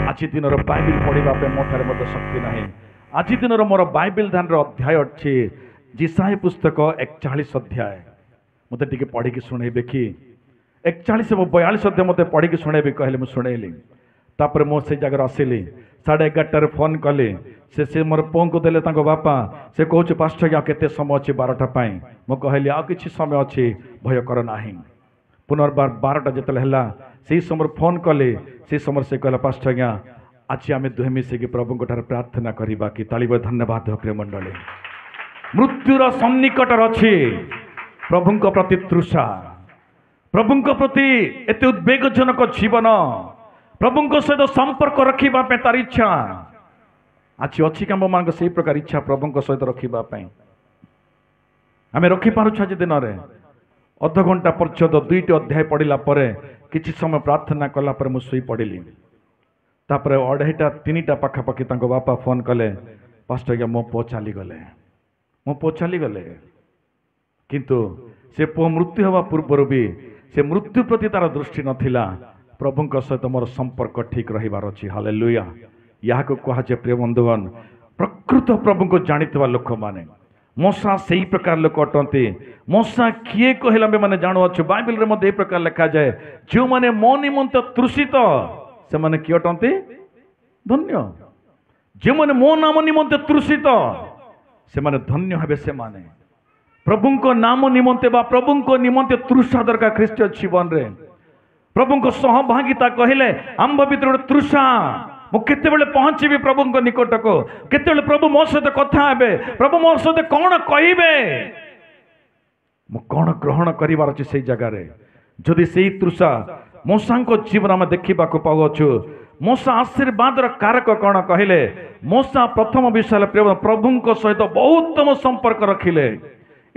आज दिन बाइबिल पढ़ा मोठारे मते शक्ति नहीं आज दिन मोर बाइबिल ध्यान अध्याय अच्छी जिसाई पुस्तक 41 अध्याय मते टिके पढ़ी की सुनेबे कि 41 42 अध्याय मते पढ़ी की सुनेबे कहले मु सुनेली तापर मो से जगह आसिली 11:30 फोन कली से मोर पुओ को देले तांको बापा से कहूँ पास्टर आज्ञा केते समय अच्छी 12टा पाई मु कहली आ किछि समय अच्छी भय कर नाही पुनर्बार 12टा जिते है से समय फोन कले से समय से कहला पास्टर आज्ञा आज आम दुहे मिसिकी प्रभु प्रार्थना करवा कि तालिब धन्यवाद प्रिय मंडली मृत्युर सन्निकटर अच्छी प्रभु प्रति तृषा प्रभु प्रति एत उद्वेगजनक जीवन प्रभु सहित संपर्क रखा तार इच्छा आज अच्छी काम मान से प्रकार इच्छा प्रभु सहित रखापी आम रखिपार आज दिन में अध घंटा पर्यंत 2टी अध्याय पढ़ला किसी समय प्रार्थना कला पर मुझे पड़िली तापर 2:30 3टा पाखापाखि बापा फोन कले पास्टर आज्ञा मो पुओ चली गले किंतु से पुओ मृत्यु हवा पूर्व भी से मृत्यु प्रति तार दृष्टि नथिला प्रभु सहित मोर संपर्क ठीक रहिबार अछि हालेलुया या कहुचे प्रिय बंधुगण प्रकृत प्रभु को जानिथिबा लोक माने मूसा से ही प्रकार लोक अटंती मूसा किए कहला मैंने जाणु अच्छु बाइबल रे मध्य प्रकार लिखा जाए जो माने मो निमंत तृषित से माने किए अटंती धन्य जो माने मो नाम निमंत तृषित से माने धन्य हेबे से माने प्रभु को नाम निमंते बा प्रभु को निमंते तृषा दरकार ख्रीष्टीय जीवन रे प्रभु को सहभागिता कहले आम भीतर तृषा मु केतेबेले पहुंचीबी प्रभु निकट को केतेबेले प्रभु मो सहित कथा हेबे प्रभु मो सहित कौन कहबे मु कौन ग्रहण करिवार अछि से जगह रे जदि सेही तृषा मूसा जीवन आम देखा पाऊछु मूसा आशीर्वाद कारक कौन कहले मूसा प्रथम विषय प्रभु सहित बहुत उत्तम संपर्क रखिले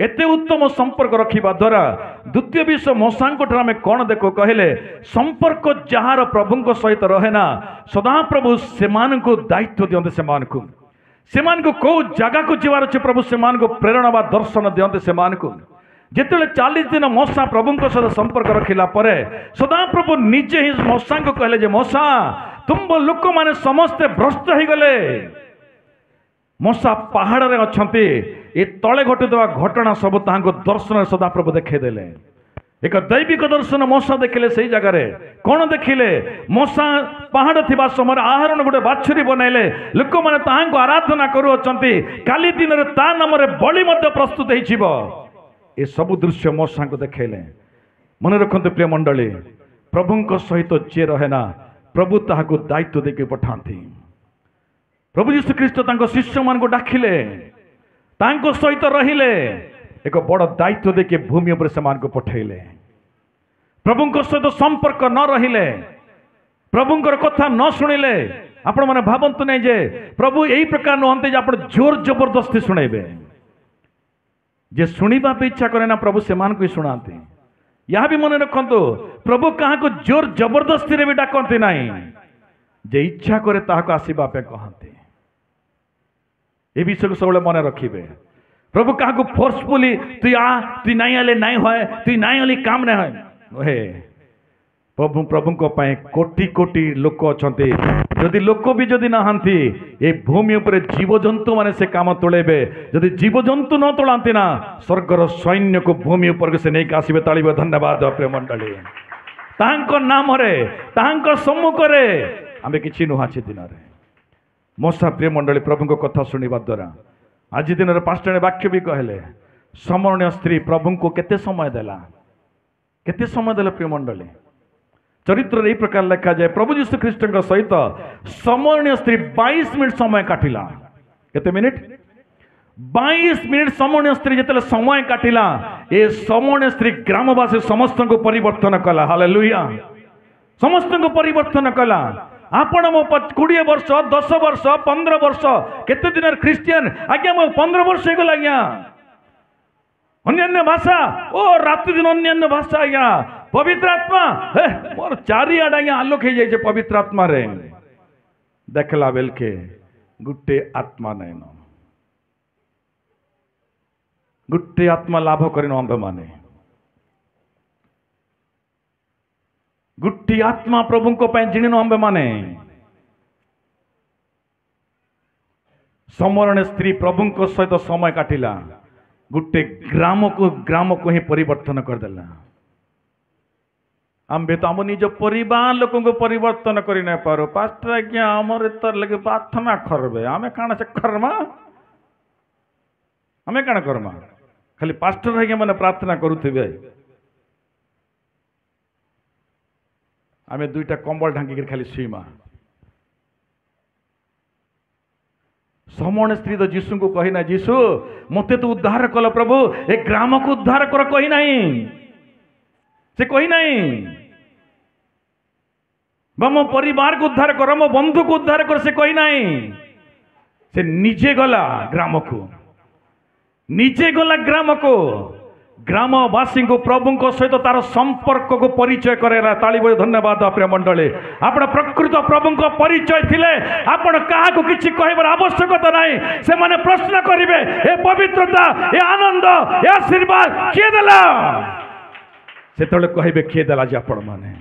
एते उत्तम संपर्क रखिबा द्वारा द्वितीय विषय मशांक आम कौन देखो कहले संपर्क जार प्रभु सहित रहे ना सदा प्रभु से दायित्व दियंते से कौ जगह को जीवार अच्छे प्रभु से प्रेरणा बा दर्शन दियंते से जिते 40 दिन मशा प्रभु सहित संपर्क रखिला परे सदा प्रभु निजे ही मशा को कहले जे मशा तुम लोक माने समस्ते भ्रष्ट हो गले मशा पहाड़ रे अछंती ए तले घटुवा घटना सब तांको दर्शन सदा प्रभु देखेदेले एक दैविक दर्शन मशा देखिले से जगह कौन देखिले मशा पहाड़ थिबा समय आहरण गोटे बाछुरी बनैले लोक माने तांको आराधना करूछंती काली दिन रे ता नाम रे बलि मध्य प्रस्तुत हेइछिबो ए सब दृश्य मशा को देखेले मन रखते प्रिय मंडली प्रभु सहित जे रहे ना प्रभु ताहाको दायित्व देके पठाती प्रभु यीशु ख्रीष्ट तांको शिष्य मान को डाकिले तांको सहित रहिले एक बड़ दायित्व देके भूमि पर से मान को पठेले प्रभु सहित संपर्क न रहिले प्रभुंकर कथा न शुणिले आपण माने भावंतु नहीं जे प्रभु यही प्रकार नुहंते जे आपण जोर जबरदस्ती शुणेबे जे शुणा इच्छा करे ना प्रभु से ही शुणाते यह भी मन रखु प्रभु क्या जोर जबरदस्ती भी डाकती ना जे इच्छा करे ताहाको आसीबा पे कहते ये विषय को सब मन रखिए प्रभु क्या फोर्सफुली तु आ तु नहीं आले नहीं है तु नहीं आली काम नहीं है प्रभु प्रभु कोटि कोटि लोक अच्छा जदि लोक भी जदि नहांती ये भूमि उपर जीवजंतु माने से काम तोड़ेबे जदि जीवजंतु न तोड़ाती ना स्वर्गर सैन्य को भूमि उपर से नहीं आसबे तालिबे धन्यवाद प्रिय मंडली तांको नाम रे तांको सम्मुख रे आमे किछि नुहाछि दिन रे मशा प्रिय मंडली प्रभु को कथा सुनिबा द्वारा आज दिन रे पांचटा वाक्य भी कहले समरणीय स्त्री प्रभु को केते समय देला प्रिय मंडली चरित्र यही प्रकार लिखा जाए प्रभु यीशु ख्रीष्ट सहित समरणीय स्त्री 22 मिनिट समय काटिला केते मिनिट 22 मिनिट समरणीय स्त्री जिते समय काटिला ए समरणीय स्त्री ग्रामवासी समस्त को परिवर्तन कला हालेलुया समस्त को परिवर्तन कला आपण मो 20 वर्ष 10 वर्ष 15 वर्ष केते दिन ख्रिस्टियन आज्ञा मो 15 वर्ष हो गला आज्ञा अन्य भाषा ओ राति दिन अन्य भाषा आज्ञा पवित्र आत्मा मोर चारिआड आज्ञा आलोक हो जाए पवित्र आत्मा रे देखला बेल के गुटे आत्मा नैन गुटे आत्मा लाभ कर आंबे माने गुटी आत्मा प्रभु को जिण आंबे माने समरण स्त्री प्रभु को सहित समय काटिला गुटे ग्राम को ही परिवर्तन करदेला आम भी तो आम निज परिवार लोक को परिवर्तन कर नहीं पारो पास्टर आज्ञा आमर तर लगे प्रार्थना करबे आमे काना से कर्मा आमे काना कर्मा खाली पास्टर आज्ञा मैंने प्रार्थना करुथिबे आमे दुईटा कंबल ढांकी खाली शुईमा समरण स्त्री तो जीशु को कही ना जीशु मते तो उद्धार कल प्रभु ए ग्राम को उद्धार कर कही नहीं से कही नहीं मो परिवार को उद्धार कर मो बंधु को उद्धार कर से कही नहीं से निजे गला ग्राम को निजे गला ग्राम को ग्रामवासी को प्रभु सहित तार संपर्क को परिचय करेला ताली बजे धन्यवाद प्रिय मंडली आपण प्रकृत प्रभु को परिचय थिले आपण कहा को किछि कहबार आवश्यकता नहीं से माने प्रश्न करिवे ए पवित्रता ए आनंद ए आशीर्वाद किए देला से तळे कहबे किए देला जे आपण माने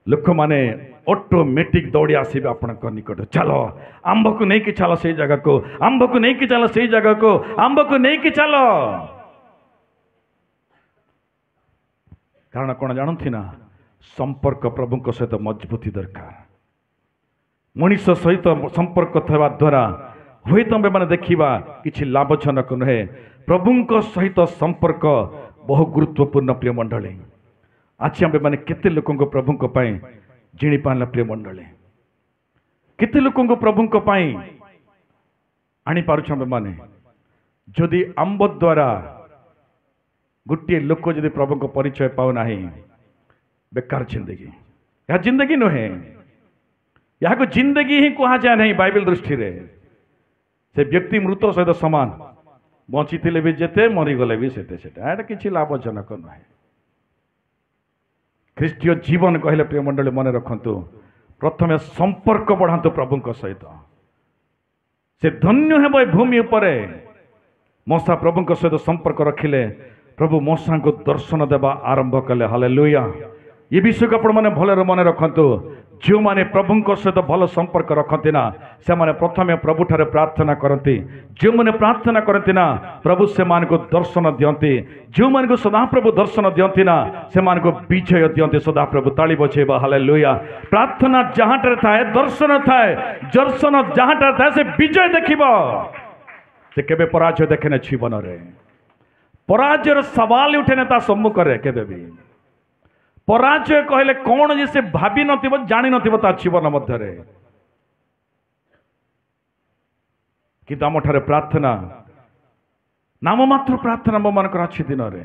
लोक माने ऑटोमेटिक दौड़ी आसीबे आपण निकट चलो आंब को नहीं कि चलो से जगह को आंब को नहीं कि चलो से जगह को आंब को नहीं कि चलो कारण कौन जानती ना संपर्क प्रभु सहित मजबूती दरकार मनीष सहित संपर्क थवा द्वारा हुए तो मैंने देखा कि लाभजनक नुहे प्रभु सहित संपर्क बहु गुरुत्वपूर्ण प्रिय मंडली आज आम मैंने केते लोक प्रभु जिणी पाला प्रिय मंडली केते लोक प्रभु आनी पारुछ मैंने जदि आंब द्वारा गोटे लोक जदि प्रभु को परिचय पाऊना बेकार जिंदगी यह जिंदगी नुहे यहाँ को जिंदगी ही कह जाए नहीं बाइबल दृष्टि रे से व्यक्ति मृत सहित समान ବଞ୍ଚିଥିଲେ ବି ଯେତେ ମରିଗଲେ ବି ସେତେ ସେଟା ଏଇଟା କିଛି ଲାଭଜନକ ନୁହେଁ। ଖ୍ରୀଷ୍ଟୀୟ ଜୀବନ କହିଲେ ପ୍ରିୟ ମଣ୍ଡଳୀ ମନେ ରଖନ୍ତୁ, ପ୍ରଥମେ ସମ୍ପର୍କ ବଢ଼ାନ୍ତୁ ପ୍ରଭୁଙ୍କ ସହିତ। ସେ ଧନ୍ୟ ହେବ ଏ ଭୂମି ଉପରେ। ମଶା ପ୍ରଭୁଙ୍କ ସହିତ ସମ୍ପର୍କ ରଖିଲେ ପ୍ରଭୁ ମଶାଙ୍କୁ ଦର୍ଶନ ଦେବା ଆରମ୍ଭ କଲେ। ହାଲେଲୁୟା। ଏ ବିଷୟକୁ ଆପଣମାନେ ଭଲରେ ମନେ ରଖନ୍ତୁ। ଯେଉଁମାନେ ପ୍ରଭୁଙ୍କ ସହିତ ଭଲ ସମ୍ପର୍କ ରଖନ୍ତି ନା ସେମାନେ ପ୍ରଥମେ ପ୍ରଭୁଠାରେ ପ୍ରାର୍ଥନା କରନ୍ତି। ଯେଉଁମାନେ ପ୍ରାର୍ଥନା କରନ୍ତି ନା ପ୍ରଭୁ ସେମାନଙ୍କୁ ଦର୍ଶନ ଦିଅନ୍ତି। ଯେଉଁମାନଙ୍କୁ ସଦାପ୍ରଭୁ ଦର୍ଶନ ଦିଅନ୍ତି ନା ସେମାନଙ୍କୁ ବିଜୟ ଦିଅନ୍ତି। ସଦାପ୍ରଭୁ ତାଳି ବଜେଇବା। ହାଲେଲୁୟା। ପ୍ରାର୍ଥନା ଯାହାଠାରେ ଥାଏ ଦର୍ଶନ ଥାଏ। ଦର୍ଶନ ଯାହାଠାରେ ଥାଏ ସେ ବିଜୟ ଦେଖିବ। ସେ କେବେ ପରାଜୟ ଦେଖେନି ଜୀବନରେ। ପରାଜୟର ସବାଲ ଉଠେନି ତା ସମ୍ମୁଖରେ କେବେ ବି। ପରାଜୟ କହିଲେ କଣ ଯେ ସେ ଭାବି ନଥିବ ଜାଣିନଥିବ ତା ଜୀବନ ମଧ୍ୟରେ। କିନ୍ତୁ ଆମଠାରେ ପ୍ରାର୍ଥନା ନାମମାତ୍ର ପ୍ରାର୍ଥନା ଆମମାନଙ୍କର ଅଛି ଦିନରେ।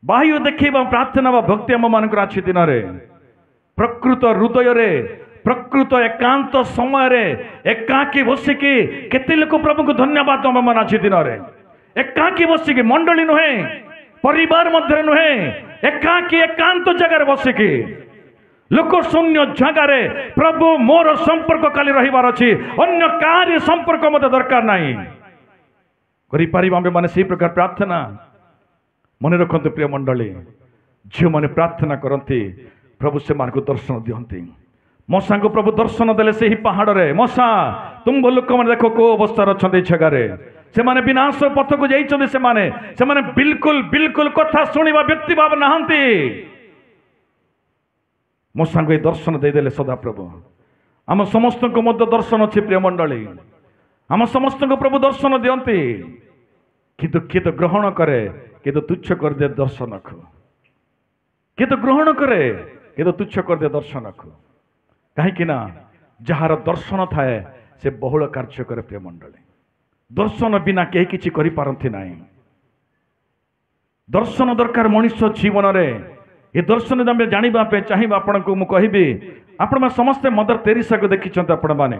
ବାହ୍ୟ ଦେଖେଇବା ପ୍ରାର୍ଥନା ବା ଭକ୍ତି ଆମମାନଙ୍କର ଅଛି ଦିନରେ। ପ୍ରକୃତ ହୃଦୟରେ ପ୍ରକୃତ ଏକାନ୍ତ ସମୟରେ ଏକାକୀ ବସିକି କେତେ ଲୋକ ପ୍ରଭୁଙ୍କୁ ଧନ୍ୟବାଦ ଆମମାନ ଅଛି ଦିନରେ। ଏକାକୀ ବସିକି ମଣ୍ଡଳୀ ନୁହେଁ, ପରିବାର ମଧ୍ୟରେ ନୁହେଁ, ଏକାକୀ ଏକାନ୍ତ ଜାଗାରେ ବସିକି ଲୋକ ଶୂନ୍ୟ ଜାଗାରେ ପ୍ରଭୁ ମୋର ସମ୍ପର୍କ କାଲି ରହିବାର ଅଛି, ଅନ୍ୟ କାହାରି ସମ୍ପର୍କ ମତେ ଦରକାର ନାହିଁ କରିପାରିବା ଆମେ ମାନେ ସେଇ ପ୍ରକାର ପ୍ରାର୍ଥନା। ମନେ ରଖନ୍ତୁ ପ୍ରିୟ ମଣ୍ଡଳୀ, ଝିଅମାନେ ପ୍ରାର୍ଥନା କରନ୍ତି ପ୍ରଭୁ ସେମାନଙ୍କୁ ଦର୍ଶନ ଦିଅନ୍ତି। ମଶାଙ୍କୁ ପ୍ରଭୁ ଦର୍ଶନ ଦେଲେ ସେହି ପାହାଡ଼ରେ। ମଶା ତୁମ୍ଭ ଲୋକମାନେ ଦେଖ କୋଉ ଅବସ୍ଥାରେ ଅଛନ୍ତି ଏ ଜାଗାରେ। ସେମାନେ ବିନାଶ ପଥକୁ ଯାଇଛନ୍ତି। ସେମାନେ ବିଲକୁଲ କଥା ଶୁଣିବା ବ୍ୟକ୍ତି ଭାବ ନାହାନ୍ତି। ମଶାଙ୍କୁ ଏ ଦର୍ଶନ ଦେଇଦେଲେ ସଦାପ୍ରଭୁ। ଆମ ସମସ୍ତଙ୍କୁ ମଧ୍ୟ ଦର୍ଶନ ଅଛି ପ୍ରିୟ ମଣ୍ଡଳୀ। ଆମ ସମସ୍ତଙ୍କୁ ପ୍ରଭୁ ଦର୍ଶନ ଦିଅନ୍ତି। କିନ୍ତୁ କିଏ ତ ଗ୍ରହଣ କରେ, କିଏ ତ ତୁଚ୍ଛ କରିଦିଏ ଦର୍ଶନକୁ। କିଏ ତ ଗ୍ରହଣ କରେ, କିଏ ତ ତୁଚ୍ଛ କରିଦିଏ ଦର୍ଶନକୁ। କାହିଁକି ନା ଯାହାର ଦର୍ଶନ ଥାଏ ସେ ବହୁଳ କାର୍ଯ୍ୟ କରେ ପ୍ରିୟ ମଣ୍ଡଳୀ। ଦର୍ଶନ ବିନା କେହି କିଛି କରିପାରନ୍ତି ନାହିଁ। ଦର୍ଶନ ଦରକାର ମଣିଷ ଜୀବନରେ। ଏ ଦର୍ଶନ ଆମେ ଜାଣିବା ପାଇଁ ଚାହିଁବା ଆପଣଙ୍କୁ ମୁଁ କହିବି, ଆପଣମାନେ ସମସ୍ତେ ମଦର ତେରେସାକୁ ଦେଖିଛନ୍ତି। ଆପଣମାନେ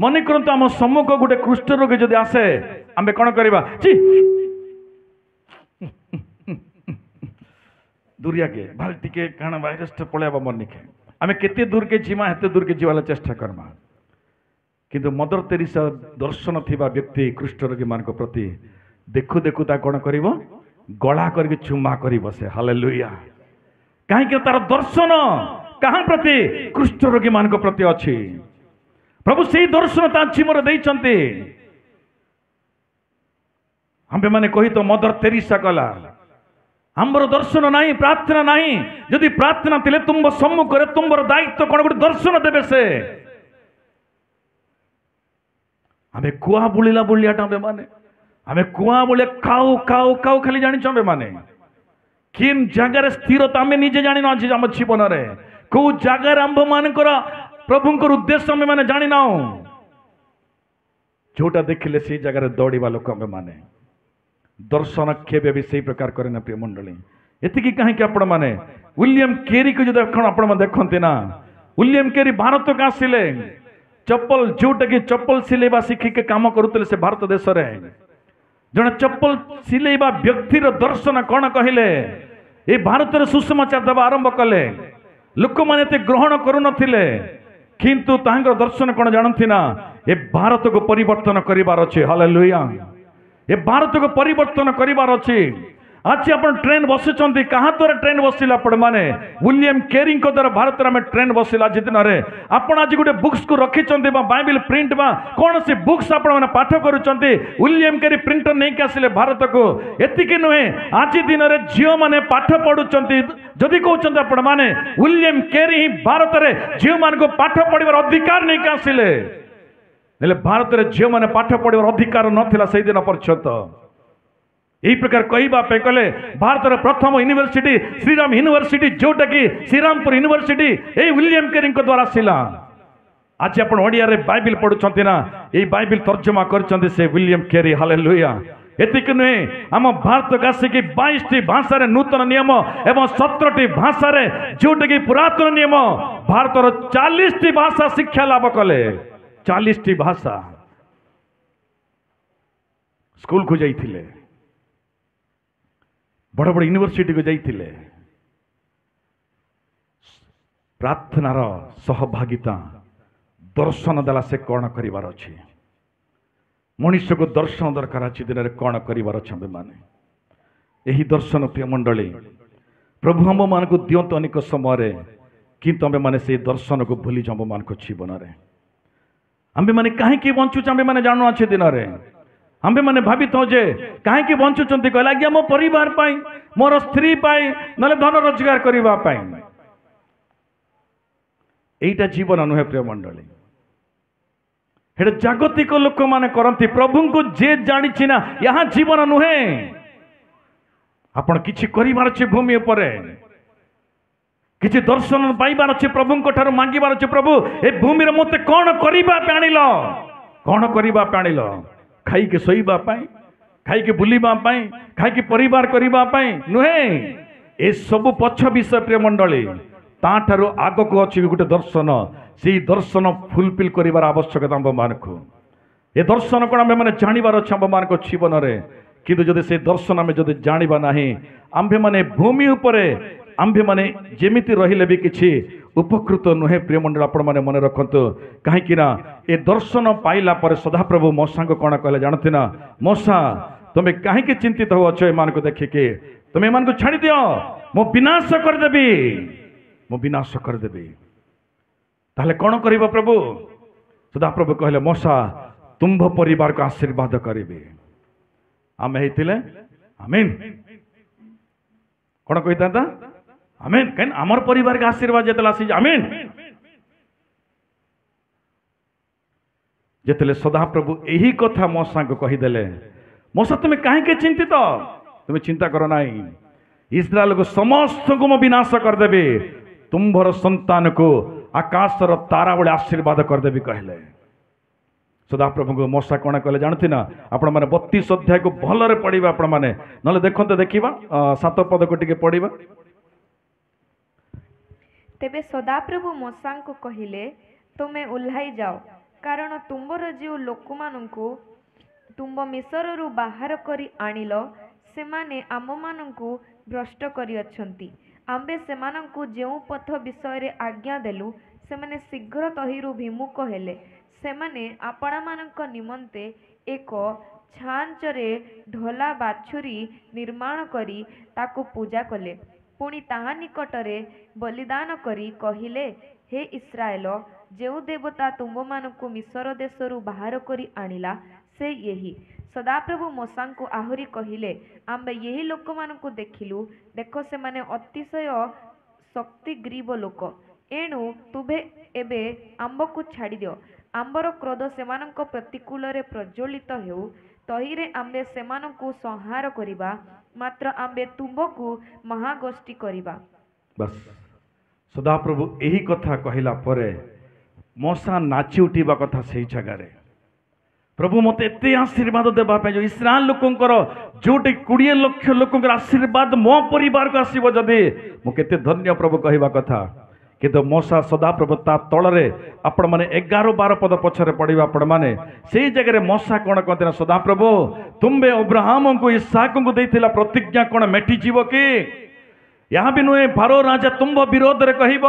ମନେ କରନ୍ତୁ ଆମ ସମ୍ମୁଖ ଗୋଟେ କୁଷ୍ଠ ରୋଗୀ ଯଦି ଆସେ ଆମେ କଣ କରିବା? ଦୂରିଆକେ ଭାଇ ଟିକେ କାଣା ଭାଇରସଟା ପଳେଇବା ମନିକେ ଆମେ କେତେ ଦୂରକେ ଯିମା ହେତେ ଦୂରକେ ଯିବାର ଚେଷ୍ଟା କର୍ମା। କିନ୍ତୁ ମଦର ତେରେସା ଦର୍ଶନ ଥିବା ବ୍ୟକ୍ତି କୁଷ୍ଠ ରୋଗୀ ମାନଙ୍କ ପ୍ରତି ଦେଖୁ ଦେଖୁ ତା କଣ କରିବ? ଗଳା କରିକି ଚୁମା କରିବ ସେ। ହାଲେଲୁୟା। କାହିଁକି ତାର ଦର୍ଶନ କାହା ପ୍ରତି? କୁଷ୍ଠ ରୋଗୀ ମାନଙ୍କ ପ୍ରତି ଅଛି। ପ୍ରଭୁ ସେଇ ଦର୍ଶନ ତା ଜୀବନରେ ଦେଇଛନ୍ତି। ଆମ୍ଭେମାନେ କହି ତ ମଦର ତେରେସା କଲା। ଆମର ଦର୍ଶନ ନାହିଁ, ପ୍ରାର୍ଥନା ନାହିଁ। ଯଦି ପ୍ରାର୍ଥନା ଥିଲେ ତୁମ ସମ୍ମୁଖରେ ତୁମର ଦାୟିତ୍ୱ କଣ ଗୋଟେ ଦର୍ଶନ ଦେବେ ସେ। ଆମେ କୁଆ ବୁଳିଲା ବୁଳିଆଟା ଆମେ କୁଆ ବୁଳେ ଖାଉ ଖାଉ ଖାଉ ଖାଲି ଜାଣିଛୁ ଆମେ ମାନେ କିନ୍ ଜାଗାରେ ସ୍ଥିରତା ଆମେ ନିଜେ ଜାଣିନ ଅଛି ଆମ ଜୀବନରେ। କୋଉ ଜାଗାରେ ଆମ୍ଭ ମାନଙ୍କର ପ୍ରଭୁଙ୍କର ଉଦ୍ଦେଶ୍ୟ ଆମେ ମାନେ ଜାଣିନାଉ। ଯୋଉଟା ଦେଖିଲେ ସେଇ ଜାଗାରେ ଦୌଡ଼ିବା ଲୋକ ଆମେ ମାନେ। ଦର୍ଶନ କେବେ ବି ସେଇ ପ୍ରକାର କରେ ନା ପ୍ରିୟ ମଣ୍ଡଳୀ। ଏତିକି କାହିଁକି ଆପଣ ମାନେ ୱିଲିୟମ କେରୀକୁ ଯଦି ଆପଣ ଦେଖନ୍ତି ନା, ୱିଲିୟମ କେରୀ ଭାରତକୁ ଆସିଲେ ଚପଲ ଯୋଉଟାକି ଚପଲ ସିଲେଇବା ଶିଖିକି କାମ କରୁଥିଲେ ସେ ଭାରତ ଦେଶରେ। ଜଣେ ଚପଲ ସିଲେଇବା ବ୍ୟକ୍ତିର ଦର୍ଶନ କଣ କହିଲେ? ଏ ଭାରତରେ ସୁସମାଚାର ଦେବା ଆରମ୍ଭ କଲେ। ଲୋକମାନେ ଏତେ ଗ୍ରହଣ କରୁନଥିଲେ, କିନ୍ତୁ ତାଙ୍କର ଦର୍ଶନ କଣ ଜାଣନ୍ତି ନା? ଏ ଭାରତକୁ ପରିବର୍ତ୍ତନ କରିବାର ଅଛି। ହାଲେଲୁୟା। ଏ ଭାରତକୁ ପରିବର୍ତ୍ତନ କରିବାର ଅଛି। आज आप ट्रेन बसुंट क्या द्वारा ट्रेन बसिला आपण मैंने विलियम केरी द्वारा भारत में ट्रेन बसिला आज दिन में आपण आज गोटे बुक्स को रखिंट बाइबल प्रिंट कौन सी बुक्स आप पाठ करुँच विलियम केरी प्रिंटर नहीं आसिले भारत को एतिकी नुहे आज दिन में झील मैंने पाठ पढ़ुंट जदि कहते आपण मैंने विलियम केरी ही भारत में झील मान को पाठ पढ़ार अधिकार नहीं आसिले भारत में झील मैंने पाठ पढ़ार अधिकार नाला से दिन पर्यंत यही प्रकार कहवाई कले भारत प्रथम यूनिवर्सिटी श्रीराम यूनिवर्सिटी जोटा कि श्रीरामपुर यूनिवर्सिटी यही विलियम केरी द्वारा आसला। आज आप ओडिया रे बाइबल पढ़ुंट ना यही बाइबल तर्जमा कर से विलियम केरी। हालेलुया। एतिक नुहे आम भारत को आसिक 22टी भाषा नूतन नियम एवं 17टी भाषा जोटा कि पुरातन नियम भारतर 40टी भाषा शिक्षा लाभ कले 40टी भाषा स्कूल को जाइथिले, बड़ बड़ यूनिवर्सिटी को जाइथिले, प्रार्थनार सहभागिता दर्शन देला से कौन करिवार अछि, मनुष्य को दर्शन दरकार अछि दिन में कौन करिवार अछि माने यही दर्शन प्रिय मंडली प्रभु हम मान को दियंत अनेक समय किंतु आम मैंने से दर्शन को भूली जाम मान को जीवन में आम मैंने कहीं बंचुच आम मैंने जानू अच्छे दिन में आम मैंने भावी था जे कहीं बंचुंट कहले आज्ञा मो परिवार पाई मोर स्त्री पाई ना धन रोजगार करने यहीटा जीवन नुहे प्रिय मंडली हेटे जागतिक लोक माने करती प्रभु को जे जानी ना यहाँ जीवन नुहे आपण किछि करिवार अछि भूमि पर किछि दर्शन पाइबार अछि प्रभु ठार मांगिबार अछि प्रभु ए भूमि रे मते कोन करिबा पे आनिलो कोन करिबा पे आनिलो खाई के सोइबा पाई खाई के बुलिबा पाई खाई के परिवार करिबा पाई नुहे ए सब पछ विषय प्रिय मंडली ता ठारो आगो को अछि गुटे दर्शन से दर्शन फुलफिल करिवार आवश्यकता हम मानकु ए दर्शन कोन हम माने जानिबार अछि हम मानक जीवन रे किंतु जदि से दर्शन आम जदि जानिबा नाही आम्भे माने भूमि उपरे आम्भे माने जेमिति रहिले भी किछि उपकृत नुहे प्रिय मंडल आपण माने मन रखंतु कहीं ना ए दर्शन पाइला पर सदाप्रभु मौसा को कौन कहले जानते ना मौसा तुम कहीं चिंतित हो अच्छे मान को देखिके तुम मान को छाड़ी दियो मो विनाश करदेवी मो विनाश करदेवी ताहले कौन करिबो प्रभु सदाप्रभु कहले मौसा तुम्भ परिवार को आशीर्वाद करिबे आम हेतिले आमीन कौन कही था आमीन कहीं आमर परिवार के आशीर्वाद जेतला आसी आमीन जेतले सदाप्रभु यही कथा मौसा को कहीदेले मौसा तुम्हें कहीं चिंतित तुम्हें चिंता करो ना इस्राएल को समस्त को मो विनाश करदेवी तुम्भर संतान को आकाशर तारा बड़े आशीर्वाद करदेवी कहले सदाप्रभु को मौसा कौन कहले जानती ना आपण मैंने 32 अध्याय को भलरे पढ़ा आपण मैंने ना देखते देखा 7 पद को टिके पढ़ा तेबे सदाप्रभु मौसा को कहिले तुमे उल्हाई जाओ कारण तुम्बर जो लोक मानू तुम्ब मिसर रु बाहर करी आनिल सेमाने आम मानू भ्रष्ट करी अछंती आम्बे सेमानंकु जेउ पथ विषय रे आज्ञा देलु सेमाने शीघ्र तहिरु विमुख हेले सेमाने आपणा मानक निमंते एक छांचरे ढोला बाछुरी निर्माण करी ताकु पूजा कले पुणी ताहा निकटरे बलिदान करी कहिले हे इस्राएल जेउ देवता तुम मानकु मिसर देशरु बाहर करी आनिला से यही सदाप्रभु मौसा को आहुरी कहिले आम्बे यही लोक मानकु देखिलु देखो से माने अतिशय शक्ति ग्रीव लोक एणु तुभे एबे आंब को छाड़ी दियो आंबर क्रोध सेमानंक प्रतिकूल रे प्रज्वलित हेउ तहिरे आम्बे सेमानंकु संहार करिबा मात्र आम्बे तुंबकु महागोष्ठी करिबा बस सदाप्रभु यही कथा कहिला परे मौसा नाची उठिबा कथा सही जगह प्रभु मत एत आशीर्वाद देवाई जो इस्राएल लोकंकर जोटे 20 लाख लोकंकर आशीर्वाद मो परिवार को आसीबो जदि मु केते धन्य प्रभु कहवा कथा किंतु मौसा सदाप्रभु ता तलरे आपण माने 11-12 पद पछरे पढ़िबा आपण माने सेही जगह मौसा कोन कहते सदाप्रभु तुम्बे अब्राहम को इसहाक को देथिला प्रतिज्ञा कोन मेटी जीवो कि यहाँ भी नुहे फारो राजा तुम्ब विरोध रे कहब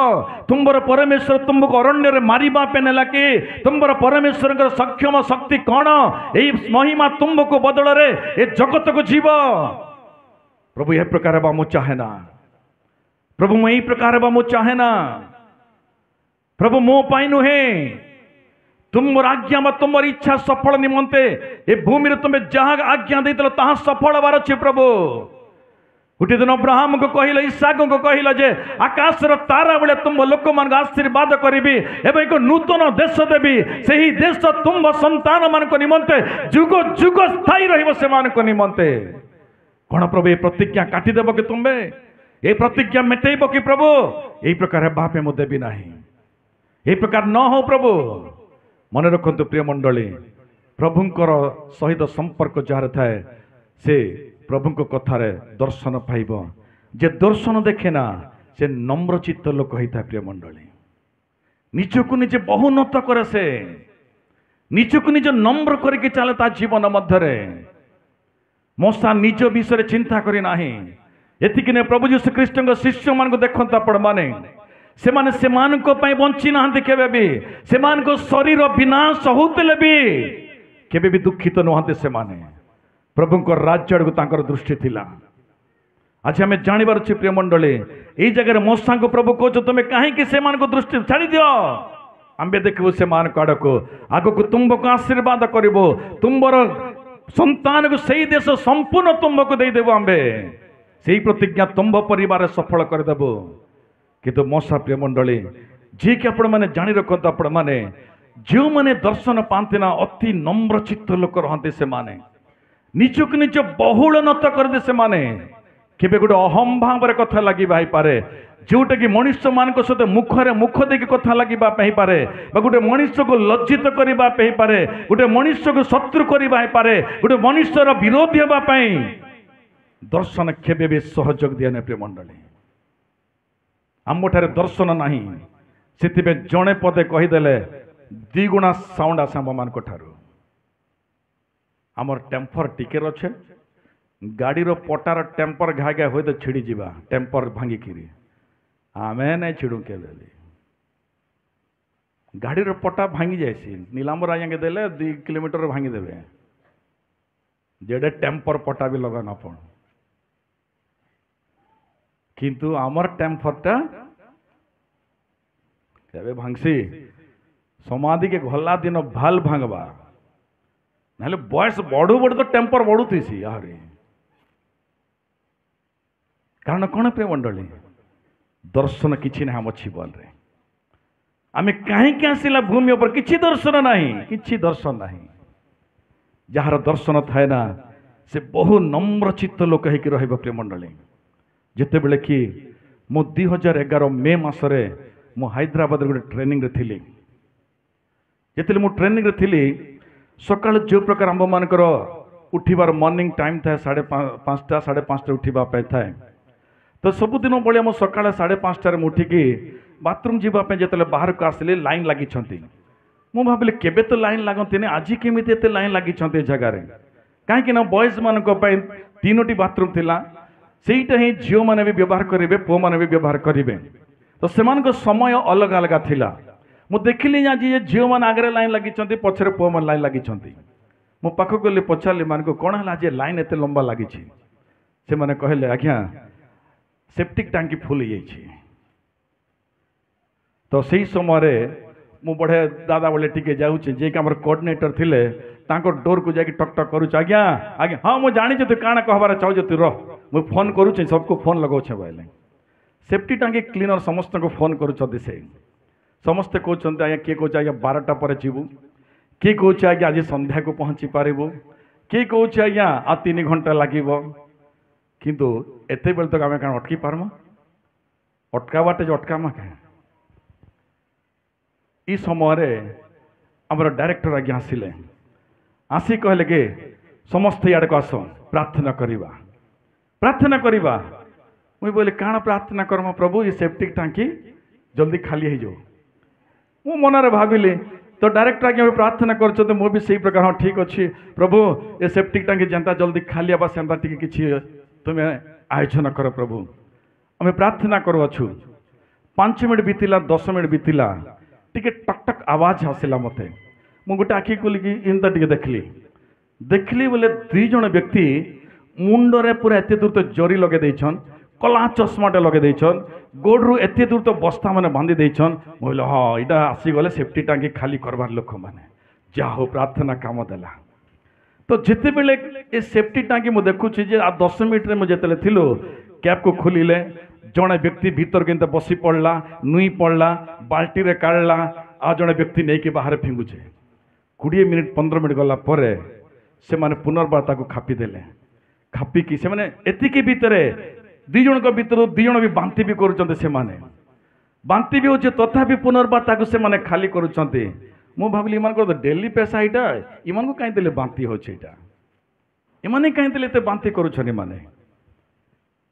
तुम्बर परमेश्वर तुमको अरण्य रे मारिबा पे नेला कि तुम्बर परमेश्वर सक्षम शक्ति कौन यही महिमा तुमको बदल रे ए जगत को जीव प्रभु यह प्रकार बा मु चाहे ना प्रभु मु यही प्रकार बा मु चाहे ना प्रभु मो पाई नुहे तुम आज्ञा बा तुम इच्छा सफल निमंते ए भूमि रे तुम्हें जहाँ आज्ञा देते ताहा सफल हबार अछि प्रभु गोटे दिन अब्राहम को कहल इसहाक को कहल जे आकाश तारा बेले तुम लोक मान आशीर्वाद करी एवं एक नूतन देश देवी से ही देश तुम संतान मान निमंते जुग जुग स्थायी रही निमंते कौन प्रभु ये प्रतिज्ञा काटिदेव कि तुम्हें ये प्रतिज्ञा मेटेब कि प्रभु यही प्रकार बापे मु देवी ना यही प्रकार न हो प्रभु मन रखु प्रिय मंडली प्रभुंकर सहित संपर्क जार थाए से प्रभु को कथार दर्शन पाइब जे दर्शन देखे ना से नम्र चित्त लोक होता प्रिय मंडली निजको निजे बहुन्नत करे से निजको निज नम्र करके चले ता जीवन मध्य ମଶା ନିଜ ବିଷୟରେ ଚିନ୍ତା କରି ନାହିଁ। ଏତିକି ନୁହେଁ, ପ୍ରଭୁ ଯୀଶୁ ଖ୍ରୀଷ୍ଟଙ୍କ ଶିଷ୍ୟମାନଙ୍କୁ ଦେଖନ୍ତୁ ଆପଣମାନେ, ସେମାନେ ସେମାନଙ୍କ ପାଇଁ ବଞ୍ଚି ନାହାନ୍ତି କେବେ ବି। ସେମାନଙ୍କ ଶରୀର ବିନାଶ ହଉଥିଲେ ବି କେବେ ବି ଦୁଃଖିତ ନୁହନ୍ତି। ସେମାନେ ପ୍ରଭୁଙ୍କ ରାଜ୍ୟ ଆଡ଼କୁ ତାଙ୍କର ଦୃଷ୍ଟି ଥିଲା। ଆଜି ଆମେ ଜାଣିବାର ଅଛି ପ୍ରିୟ ମଣ୍ଡଳୀ, ଏଇ ଜାଗାରେ ମଶାଙ୍କୁ ପ୍ରଭୁ କହୁଛ ତୁମେ କାହିଁକି ସେମାନଙ୍କ ଦୃଷ୍ଟି ଛାଡ଼ି ଦିଅ, ଆମେ ଦେଖିବୁ ସେମାନଙ୍କ ଆଡ଼କୁ, ଆଗକୁ ତୁମକୁ ଆଶୀର୍ବାଦ କରିବ, ତୁମର ସନ୍ତାନକୁ ସେଇ ଦେଶ ସମ୍ପୂର୍ଣ୍ଣ ତୁମକୁ ଦେଇଦେବୁ, ଆମ୍ଭେ ସେଇ ପ୍ରତିଜ୍ଞା ତୁମ ପରିବାରରେ ସଫଳ କରିଦେବୁ। କିନ୍ତୁ ମଶା ପ୍ରିୟ ମଣ୍ଡଳୀ, ଯିଏକି ଆପଣମାନେ ଜାଣି ରଖନ୍ତୁ, ଆପଣମାନେ ଯେଉଁମାନେ ଦର୍ଶନ ପାଆନ୍ତି ନା ଅତି ନମ୍ର ଚିତ୍ତ ଲୋକ ରହନ୍ତି, ସେମାନେ ନିଜକୁ ନିଜ ବହୁଳ ନତ କରନ୍ତି। ସେମାନେ କେବେ ଗୋଟେ ଅହମ୍ ଭାବରେ କଥା ଲାଗିବା ହେଇପାରେ, ଯେଉଁଟାକି ମଣିଷମାନଙ୍କ ସହିତ ମୁଖରେ ମୁଖ ଦେଇକି କଥା ଲାଗିବା ପାଇଁ ହେଇପାରେ, ବା ଗୋଟେ ମଣିଷକୁ ଲଜ୍ଜିତ କରିବା ପାଇଁ ହେଇପାରେ, ଗୋଟେ ମଣିଷକୁ ଶତ୍ରୁ କରିବା ହେଇପାରେ, ଗୋଟେ ମଣିଷର ବିରୋଧୀ ହେବା ପାଇଁ ଦର୍ଶନ କେବେ ବି ସହଯୋଗ ଦିଏ ନାହିଁ ପ୍ରିୟ ମଣ୍ଡଳୀ। ଆମଠାରେ ଦର୍ଶନ ନାହିଁ, ସେଥିପାଇଁ ଜଣେ ପଦେ କହିଦେଲେ ଦ୍ୱିଗୁଣା ସାଉଣ୍ଡ ଆସେ ଆମମାନଙ୍କ ଠାରୁ। ଆମର ଟେମ୍ପର ଟିକେ ଅଛେ, ଗାଡ଼ିର ପଟାର ଟେମ୍ପର ଘା ଘା ହୁଏ ତ ଛିଡ଼ିଯିବା, ଟେମ୍ପର ଭାଙ୍ଗିକିରି ଆମେ ନାଇଁ ଛିଡ଼ୁ କେବେ ବି। ଗାଡ଼ିର ପଟା ଭାଙ୍ଗି ଯାଇସି, ନିଲାମ୍ବର ଆଜ୍ଞାକେ ଦେଲେ 2 କିଲୋମିଟର ଭାଙ୍ଗିଦେବେ, ଯେଡ଼େ ଟେମ୍ପର ପଟା ବି ଲଗାନ ଆପଣ। କିନ୍ତୁ ଆମର ଟେମ୍ପରଟା କେବେ ଭାଙ୍ଗସି, ସମାଧିକେ ଗଲା ଦିନ ଭଲ ଭାଙ୍ଗବା, ନହେଲେ ବୟସ ବଢ଼ୁ ବଢ଼ୁ ତ ଟେମ୍ପର ବଢ଼ୁଥିସି ଆହୁରି। କାରଣ କ'ଣ ପ୍ରିୟ ମଣ୍ଡଳୀ, ଦର୍ଶନ କିଛି ନାହିଁ ଆମ ଜୀବନରେ। ଆମେ କାହିଁକି ଆସିଲା ଭୂମି ଉପରେ, କିଛି ଦର୍ଶନ ନାହିଁ, କିଛି ଦର୍ଶନ ନାହିଁ। ଯାହାର ଦର୍ଶନ ଥାଏ ନା, ସେ ବହୁ ନମ୍ର ଚିତ୍ତ ଲୋକ ହେଇକି ରହିବ ପ୍ରିୟ ମଣ୍ଡଳୀ। ଯେତେବେଳେ କି ମୁଁ 2011 ମେ ମାସରେ ମୁଁ ହାଇଦ୍ରାବାଦରେ ଗୋଟେ ଟ୍ରେନିଂରେ ଥିଲି। ଯେତେବେଳେ ମୁଁ ଟ୍ରେନିଂରେ ଥିଲି, ସକାଳୁ ଯେଉଁ ପ୍ରକାର ଆମ୍ଭମାନଙ୍କର ଉଠିବାର ମର୍ଣ୍ଣିଂ ଟାଇମ୍ ଥାଏ, 5:30 5:30 ଉଠିବା ପାଇଁ ଥାଏ, ତ ସବୁଦିନ ଭଳିଆ ମୁଁ ସକାଳେ 5:30 ମୁଁ ଉଠିକି ବାଥରୁମ୍ ଯିବା ପାଇଁ ଯେତେବେଳେ ବାହାରକୁ ଆସିଲି, ଲାଇନ୍ ଲାଗିଛନ୍ତି। ମୁଁ ଭାବିଲି କେବେ ତ ଲାଇନ୍ ଲାଗନ୍ତିନି, ଆଜି କେମିତି ଏତେ ଲାଇନ୍ ଲାଗିଛନ୍ତି ଏ ଜାଗାରେ। କାହିଁକି ନା ବଏଜ୍ମାନଙ୍କ ପାଇଁ 3ଟି ବାଥରୁମ୍ ଥିଲା, ସେଇଟା ହିଁ ଝିଅମାନେ ବି ବ୍ୟବହାର କରିବେ, ପୁଅମାନେ ବି ବ୍ୟବହାର କରିବେ। ତ ସେମାନଙ୍କ ସମୟ ଅଲଗା ଅଲଗା ଥିଲା। ମୁଁ ଦେଖିଲି ଆଜି ଏ ଝିଅମାନେ ଆଗରେ ଲାଇନ୍ ଲାଗିଛନ୍ତି, ପଛରେ ପୁଅମାନେ ଲାଇନ୍ ଲାଗିଛନ୍ତି। ମୁଁ ପାଖକୁ ଗଲି, ପଚାରିଲି ମାନଙ୍କୁ କ'ଣ ହେଲା ଆଜି ଲାଇନ୍ ଏତେ ଲମ୍ବା ଲାଗିଛି? ସେମାନେ କହିଲେ ଆଜ୍ଞା ସେପ୍ଟିକ୍ ଟାଙ୍କି ଫୁଲ୍ ହେଇଯାଇଛି। ତ ସେଇ ସମୟରେ ମୁଁ ବଢ଼ିଆ ଦାଦା ବୋଲେ ଟିକେ ଯାଉଛି, ଯିଏକି ଆମର କୋଅର୍ଡିନେଟର ଥିଲେ, ତାଙ୍କ ଡୋରକୁ ଯାଇକି ଟକ୍ ଟକ୍ କରୁଛି, ଆଜ୍ଞା ଆଜ୍ଞା ହଁ ମୁଁ ଜାଣିଛି ତୁ କାଣା କହିବାର ଚାହୁଁଛୁ, ତୁ ରହ ମୁଁ ଫୋନ୍ କରୁଛି, ସବୁକୁ ଫୋନ୍ ଲଗାଉଛେ ବୋଇଲେ। ସେଫ୍ଟି ଟାଙ୍କି କ୍ଲିନର ସମସ୍ତଙ୍କୁ ଫୋନ୍ କରୁଛନ୍ତି। ସେ ସମସ୍ତେ କହୁଛନ୍ତି ଆଜ୍ଞା, କିଏ କହୁଛି ଆଜ୍ଞା 12ଟା ପରେ ଯିବୁ, କିଏ କହୁଛି ଆଜ୍ଞା ଆଜି ସନ୍ଧ୍ୟାକୁ ପହଞ୍ଚି ପାରିବୁ, କିଏ କହୁଛି ଆଜ୍ଞା ଆଉ 3 ଘଣ୍ଟା ଲାଗିବ। କିନ୍ତୁ ଏତେବେଳେ ତକ ଆମେ କାଣା ଅଟକି ପାର୍ମା? ଅଟକାବାଟେ ଯେ ଅଟକାମା କାଁ? এই সমୟରେ ଆମର ଡାଇରେକ୍ଟର ଆଜ୍ଞା ଆସିଲେ, ଆସି କହିଲେ କି ସମସ୍ତେ ଇଆଡ଼କୁ ଆସ, ପ୍ରାର୍ଥନା କରିବା, ପ୍ରାର୍ଥନା କରିବା। ମୁଇଁ ବୋଇଲି କାଣା ପ୍ରାର୍ଥନା କରମା ପ୍ରଭୁ, ଏ ସେପ୍ଟିକ୍ ଟାଙ୍କି ଜଲ୍ଦି ଖାଲି ହେଇଯାଉ। ମୁଁ ମନରେ ଭାବିଲି ତ ଡାଇରେକ୍ଟର ଆଜ୍ଞା ପ୍ରାର୍ଥନା କରୁଛନ୍ତି, ମୁଁ ବି ସେଇ ପ୍ରକାର ହଁ ଠିକ୍ ଅଛି ପ୍ରଭୁ, ଏ ସେପ୍ଟିକ୍ ଟାଙ୍କି ଯେନ୍ତା ଜଲ୍ଦି ଖାଲି ହେବା ସେନ୍ତା ଟିକେ କିଛି ତୁମେ ଆୟୋଜନ କର ପ୍ରଭୁ। ଆମେ ପ୍ରାର୍ଥନା କରୁଅଛୁ। 5 ମିନିଟ୍ ବିତିଲା, 10 ମିନିଟ୍ ବିତିଲା, ଟିକେ ଟକ୍ ଟକ୍ ଆୱାଜ ଆସିଲା ମତେ। ମୁଁ ଗୋଟେ ଆଖି ଖୋଲିକି ଏନ୍ତା ଟିକେ ଦେଖିଲି ବୋଲେ 2 ଜଣ ବ୍ୟକ୍ତି ମୁଣ୍ଡରେ ପୁରା ଏତେ ଦୂର ତ ଜରି ଲଗେଇ ଦେଇଛନ୍, କଲା ଚଷମାଟେ ଲଗେଇ ଦେଇଛନ୍, ଗୋଡ଼ରୁ ଏତେ ଦୂର ତ ବସ୍ତା ମାନେ ବାନ୍ଧି ଦେଇଛନ୍। ମୁଁ କହିଲି ହଁ ଏଇଟା ଆସିଗଲେ ସେଫ୍ଟି ଟାଙ୍କି ଖାଲି କରବାର ଲୋକମାନେ। ଯାହା ହଉ ପ୍ରାର୍ଥନା କାମ ଦେଲା। ତ ଯେତେବେଳେ ଏ ସେଫ୍ଟି ଟାଙ୍କି ମୁଁ ଦେଖୁଛି ଯେ 10 ମିନିଟ୍ରେ ମୁଁ ଯେତେବେଳେ ଥିଲୁ, କ୍ୟାପ୍କୁ ଖୋଲିଲେ, ଜଣେ ବ୍ୟକ୍ତି ଭିତରକୁ ଏମିତି ବସି ପଡ଼ିଲା, ନୁଇଁ ପଡ଼ିଲା, ବାଲ୍ଟିରେ କାଢ଼ିଲା, ଆଉ ଜଣେ ବ୍ୟକ୍ତି ନେଇକି ବାହାରେ ଫିଙ୍ଗୁଛେ। 20 ମିନିଟ୍ 15 ମିନିଟ୍ ଗଲା ପରେ ସେମାନେ ପୁନର୍ବାର ତାକୁ ଖାପିଦେଲେ। ଖାପିକି ସେମାନେ ଏତିକି ଭିତରେ 2 ଜଣଙ୍କ ଭିତରୁ 2 ଜଣ ବି ବାନ୍ତି ବି କରୁଛନ୍ତି। ସେମାନେ ବାନ୍ତି ବି ହେଉଛି, ତଥାପି ପୁନର୍ବାର ତାକୁ ସେମାନେ ଖାଲି କରୁଛନ୍ତି। ମୁଁ ଭାବିଲି ଏମାନଙ୍କର ଡେଲି ପେସା ଏଇଟା, ଏମାନଙ୍କୁ କାହିଁ ଦେଲେ ବାନ୍ତି ହେଉଛି ଏଇଟା, ଏମାନେ କାହିଁ ଦେଲେ ଏତେ ବାନ୍ତି କରୁଛନ୍ତି ଏମାନେ।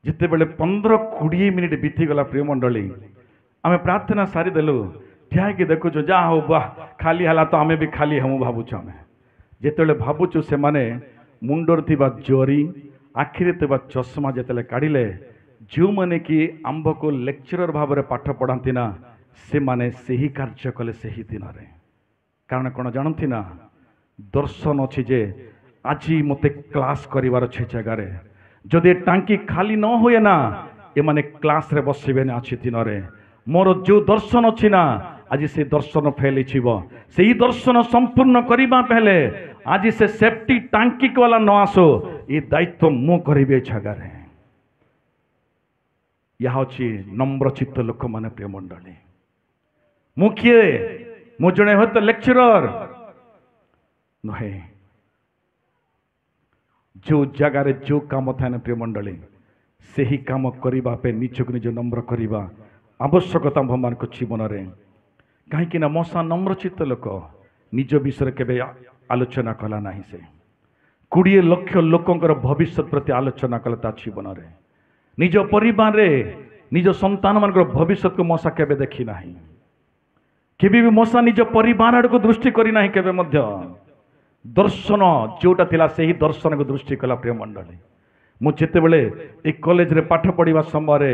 ଯେତେବେଳେ 15-20 ମିନିଟ୍ ବିତିଗଲା ପ୍ରିୟ ମଣ୍ଡଳୀ, ଆମେ ପ୍ରାର୍ଥନା ସାରିଦେଲୁ, ଠିଆ ହେଇକି ଦେଖୁଛୁ, ଯାହା ହଉ ବାହ ଖାଲି ହେଲା ତ ଆମେ ବି ଖାଲି ହେମୁ ଭାବୁଛୁ। ଆମେ ଯେତେବେଳେ ଭାବୁଛୁ ସେମାନେ, मुंडर थिबा जोरी आखिरे थिबा चश्मा जेतेले काढिले जो माने कि आंब को लेक्चरर भाव में पाठ पढ़ाती ना से माने सही कार्य कले सही दिन रे कारण कौन जानती ना दर्शन अच्छी जे आज मते क्लास करिवार छे जगार जदि टांकी खाली न हुए ना ये माने क्लास रे बसबे ना अच्छी दिन रे मोर जो दर्शन अच्छी ना आज से दर्शन फेल से ही दर्शन संपूर्ण करने पहले आज से सेफ्टी टांकी वाला न आसो ये दायित्व मु करी जगार यह हूँ नम्र चित्त लोक मैंने प्रिय मंडली मु किए मु जड़े हूँ तो लेक्चरर नुहे जो जगार जो काम था प्रिय मंडली से ही काम करने निजक निज नम्र करवा आवश्यकता मान जीवन में कहीं मशा नम्र चित्त लोक निज विषय केवे आलोचना कला ना से 20 लाख लोकंर भविष्य प्रति आलोचना कला ता जीवन में निज परिवार रे निज संतान मान भविष्य को मशा केवे देखी ना केबे भी मशा निज परिवार आड़ को दृष्टि करना केबे मध्य दर्शन जोटा थिला से ही दर्शन को दृष्टि कला प्रिय मंडली मुझे बेले एक कॉलेज रे पाठ पढ़ा समय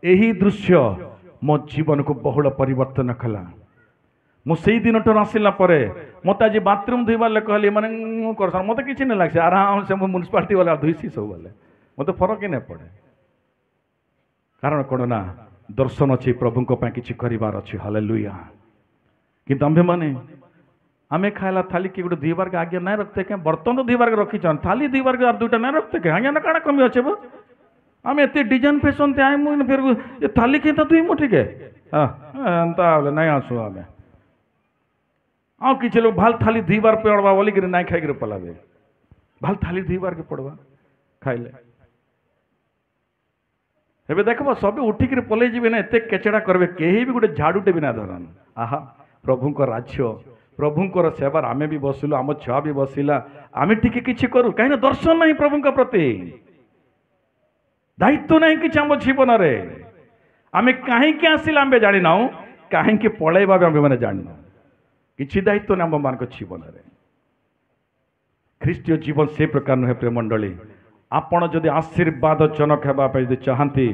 यही दृश्य मो जीवन को बहुल परिवर्तन कला मुझे दिन आसला मत आज बाथरूम धोबार कहली मैंने कर मत कि नहीं लगे आराम से म्यूनिसिपालिटी वाला धोसी सब बोले मत फरक ही नहीं पड़े कारण कौन ना दर्शन अच्छी प्रभु कि करार अच्छी हालेलुया किंतु आम्भे माने आमे खाला थाली कि गोटे धोबार के आज्ञा ना रखते क्या बर्तन तो धोबार के रखी थाली धोबार के दुईटा ना रखते क्या आज्ञा ना काଣା कमी अच्छे बो आम एत डिजाइन फैशन ते आए फिर ये थाली के दुई मुठी के हाँ नहीं आसू आम किसी लोग भाल थाली धोबार पड़वा बोलिक ना खाई पलाबे भाल थाली धोबार के पड़वा खाइले एबे देखो सब उठिक पलि जी ना एत केचड़ा करेंगे कहीं भी गोटे झाड़ूटे भी ना धरन आहा प्रभु राज्य प्रभुंर सेवार आमे भी बसिलु आम छुआ भी बसिला आमे टिके किछि करू कहीं दर्शन नहीं प्रभु प्रति दायित्व नहीं कि आम जीवन रे आमे कहीं आसिला आमे जानी ना कहीं पलैबा भी आमे माने जानी किछि दायित्व नहीं आम मान जीवन रे ख्रीष्टीय जीवन से प्रकार नुहे प्रिय मंडली आपण जदि आशीर्वाद जनक होगापी यदि चाहती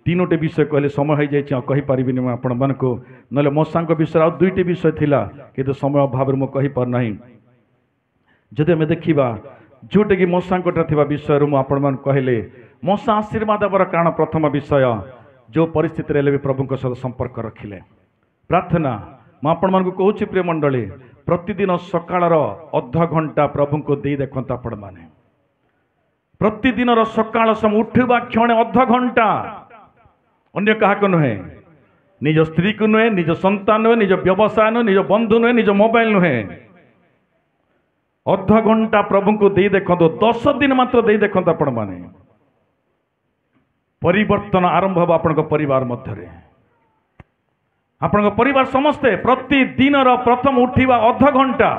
तीनोटे विषय कहले समय हो जाए कहीपरि आपण मान को ना मशा विषय आ दुईटी विषय थिला किंतु समय अभाव में कहीपार ना जदि आम देखा जोटे कि मशा विषय आपण मान कहले मशा आशीर्वाद आवर कारण प्रथम विषय जो परिस्थिति भी प्रभु सहित संपर्क रखिले प्रार्थना मुझे मान कहूँ प्रिय मंडली प्रतिदिन सकाळर अध घंटा प्रभु को दे देखता आपण मैंने प्रतिदिन सकाळ समय उठवा क्षण अध घंटा अन्य क्या नुहे निज स्त्री को नुहे निज संतान नुहे निज व्यवसाय नुहे निज बंधु नुहे निज मोबाइल नुहे अध घंटा प्रभु को दे देखो 10 दिन मात्र दे देखो आपण माने परिवर्तन आरंभ हो आपण परिवार मध्य आपण परिवार समस्ते प्रतिदिन प्रथम उठवा अध घंटा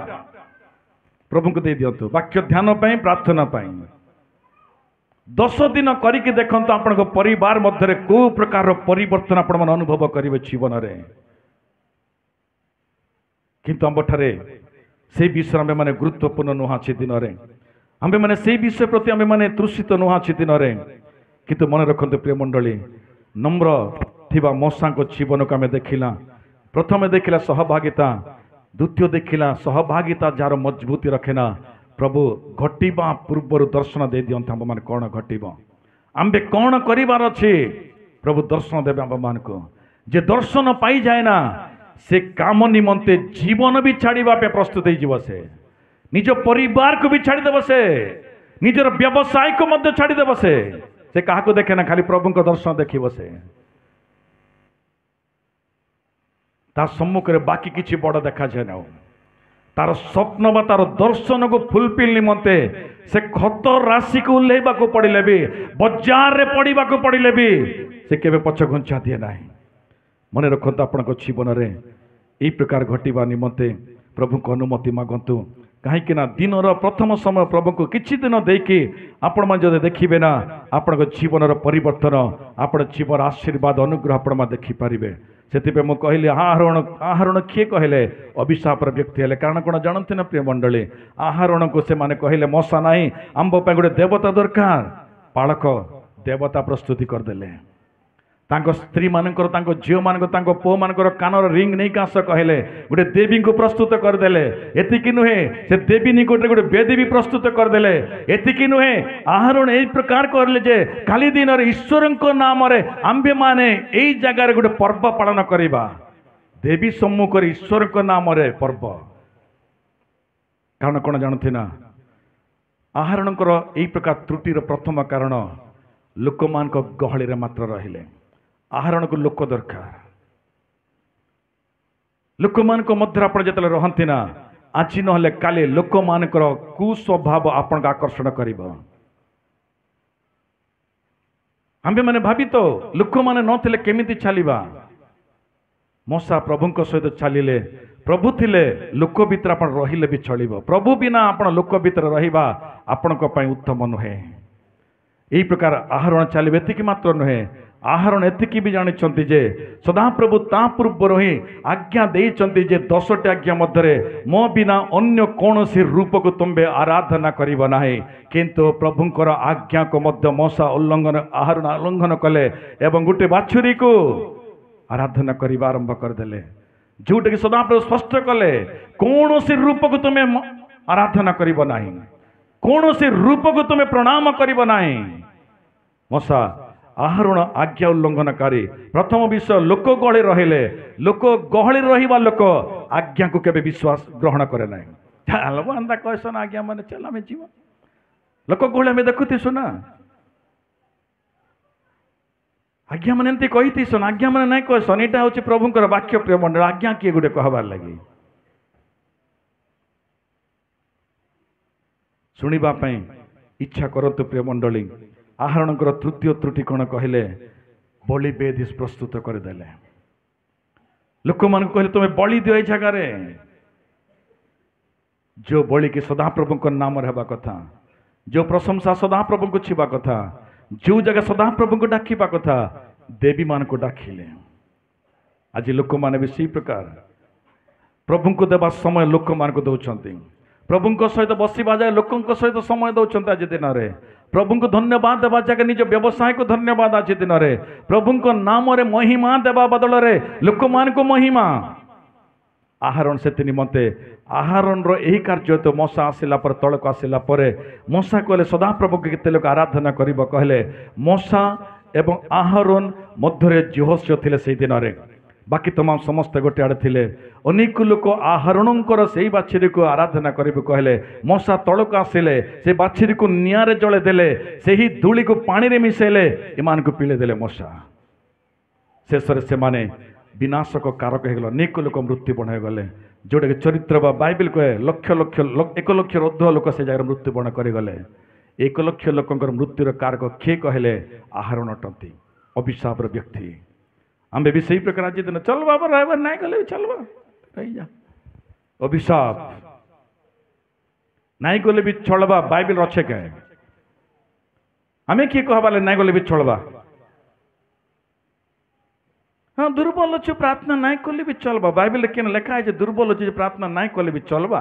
प्रभु को दे दिंतु वाक्य ध्यान प्रार्थना 10 दिन करके देखते आपण परिवार मध्य को प्रकार परिवर्तन आपण अनुभव करेंगे जीवन में किंतु आम ठारे से विषय आम मैंने गुरुत्वपूर्ण नुहा से दिन में आम मैंने से विषय प्रति आम मैंने तृषित नुहा से दिन में किंतु मन रखते प्रिय मंडली नम्र थिबा मशा जीवन को आम देखला प्रथम देखला सहभागिता द्वितीय देखला सहभागिता जार मजबूती रखेना प्रभु घटिबा पूर्वर दर्शन दे दियंत हम मान कौन घटिबा आम्बे कौन करिवार अछि प्रभु दर्शन देवे हम मान को जे दर्शन पाई जाए ना से काम निमंते जीवन भी छाड़ीबा पे प्रस्तुत हो जीव से निज परिवार को भी छाड़ी देव से निजर व्यवसाय को मध्य छाड़ी देव से कहा को देखे ना खाली प्रभु को दर्शन देखिब से ता सम्मुख रे बाकी किछि बड़ देखा जाए ना तार स्वप्न बा तार दर्शन को फुलफिल निमंते से खत राशि को उल्लेवा को पड़े भी बजार रे पड़ा को पड़े भी से केवे पछ घुंचा दिए ना मन रखता आपण जीवन में यही प्रकार घटवा निमंते प्रभु को अनुमति मागंतु कहीं दिन प्रथम समय प्रभु को किछि दिन देकी आपण मन जदि देखिबे ना आपण जीवन परिवर्तन आपण जीवन आशीर्वाद अनुग्रह आपण देखि पारिबे से मु कहली आहरण आहरण किए कहले अभिशापर व्यक्ति हेले कारण कौन जानते ना प्रिय मंडली आहरण को से माने कहले मशा नहीं आंब पे गोटे देवता दरकार पालक देवता प्रस्तुति करदेले स्त्री मानकर झील मान पु मान कानर रिंग नहीं आस कहले गोटे देवी को प्रस्तुत करदेले एतिकी नुहे से देवी निकट गोटे बेदी भी प्रस्तुत करदेले एतिकी नुहे आहरण यही प्रकार कहले जे खाली दिन ईश्वर नाम आंबे माने यही जगार गोटे पर्व पालन करवा देवी सम्मुख ईश्वर नाम पर्व कारण कौन जानते ना आहरणकर यही प्रकार त्रुटिर प्रथम कारण लोक मान गहली मात्र रहिले आहरण को लोक दरकार लोक मान मध्य आप जो रहती ना आज ना काली लोक मान कुस्वभाव आपण आकर्षण कर आंबे मैंने भावी तो लोक मैंने नथिले केमिति चलिबा मशा प्रभु सहित चलिले प्रभु थिले लोक भितर आपण रहिले भी चलिबो प्रभु बिना आपण लोक भितर रहिबा आपण को पई उत्तम नुहे यही प्रकार आहरण चलिबे एतिकी मात्र नुहे आहरण एतिकी भी जानी जे सदाप्रभु ता पूर्वर ही आज्ञा देइचंती जे 10टी आज्ञा मध्य मो बिना अन्य कौन सी रूप को तुम्बे आराधना करिब नाही किंतु प्रभुंकर आज्ञा को मध्य मशा उल्लंघन आहरण उल्लंघन कले एवं गोटे बाछुरी को आराधना करवा आरंभ करदेले जोटा कि सदाप्रभु स्पष्ट कले कौन सी रूप को तुम्हें आराधना करिब नाही कौन सी रूप को तुम्हें प्रणाम करिब नाही मशा आहरण आज्ञा उल्लंघनकारी प्रथम विषय लोक गहली रहिले लोक गहली रहिबा लोक आज्ञा को केबे विश्वास ग्रहण करे नाही चलो अंदा कहसन आज्ञा माने चल आमे जीव लोक गहली में देखुती सुना आज्ञा माने एंती कहिती सुन आज्ञा माने नाही कहसन एटा होची प्रभुंकर वाक्य प्रिय मंडल आज्ञा किए गुटे कहबार लागि सुनिबा पई इच्छा करतु प्रिय मंडली आहरणकर तृतीय त्रुटि कौन कहले बलि बेदी प्रस्तुत करदेले लोक मान कहले तुम्हें बलि दियो जगार जो बलि की सदाप्रभु को नाम रहबा कथा जो प्रशंसा सदाप्रभु को छिबा कथा जो जगह सदाप्रभु को डाकिबा कथा देवी मान को डाकिले आज लोक माने भी सी प्रकार प्रभु को देवा समय लोक मान को दौरान प्रभु सहित बसवा जाए लोक सहित समय दौरान आज दिन में प्रभु को धन्यवाद देवा जगह निज व्यवसाय को धन्यवाद आज दिन में प्रभु को नाम रे महिमा देवा बदल रे लोक मान को महिमा आहरण से निमंते आहरण रो यही कार्य तो मशा आसिला पर तलक आसिला पर मशा कहले सदाप्रभु के केते लोक आराधना करिब कहले मशा एवं आहरण मध्य जोहस्य थिले से दिन रे बाकी तमाम समस्त गोटे आड़े थिले अनेक लोक आहरणकर से बाछुरी को आराधना करिबे कहले मशा तलक आसिले से बाछुरी को नियारे जळे देले सेही धूली को पानी रे मिसेले इमान को पीले देले मशा शेषरे से माने विनाशक कारक हो गल अनेक लोक मृत्यु बण गले जोटा कि चरित्र बा बाइबल कहे लक्ष लक्ष 1 लक्ष ऊर्ध्व लोक से जगह मृत्यु बण करगले 1 लक्ष लोकंकर मृत्युर कारक किए कहले आहरण अटंती अभिशापर व्यक्ति आंबे भी सही प्रकार आज दिन चल बाबा रहबर नहीं गले चलबा रही जा अभिशाप नहीं गले भी चलबा बाइबल अच्छे कहे आमे किए कहबाले नहीं गले भी चलबा हाँ दुर्बल अच्छे प्रार्थना नहीं कले भी चलबा बाइबल के लिखा है दुर्बल अच्छे प्रार्थना नहीं कले भी चलबा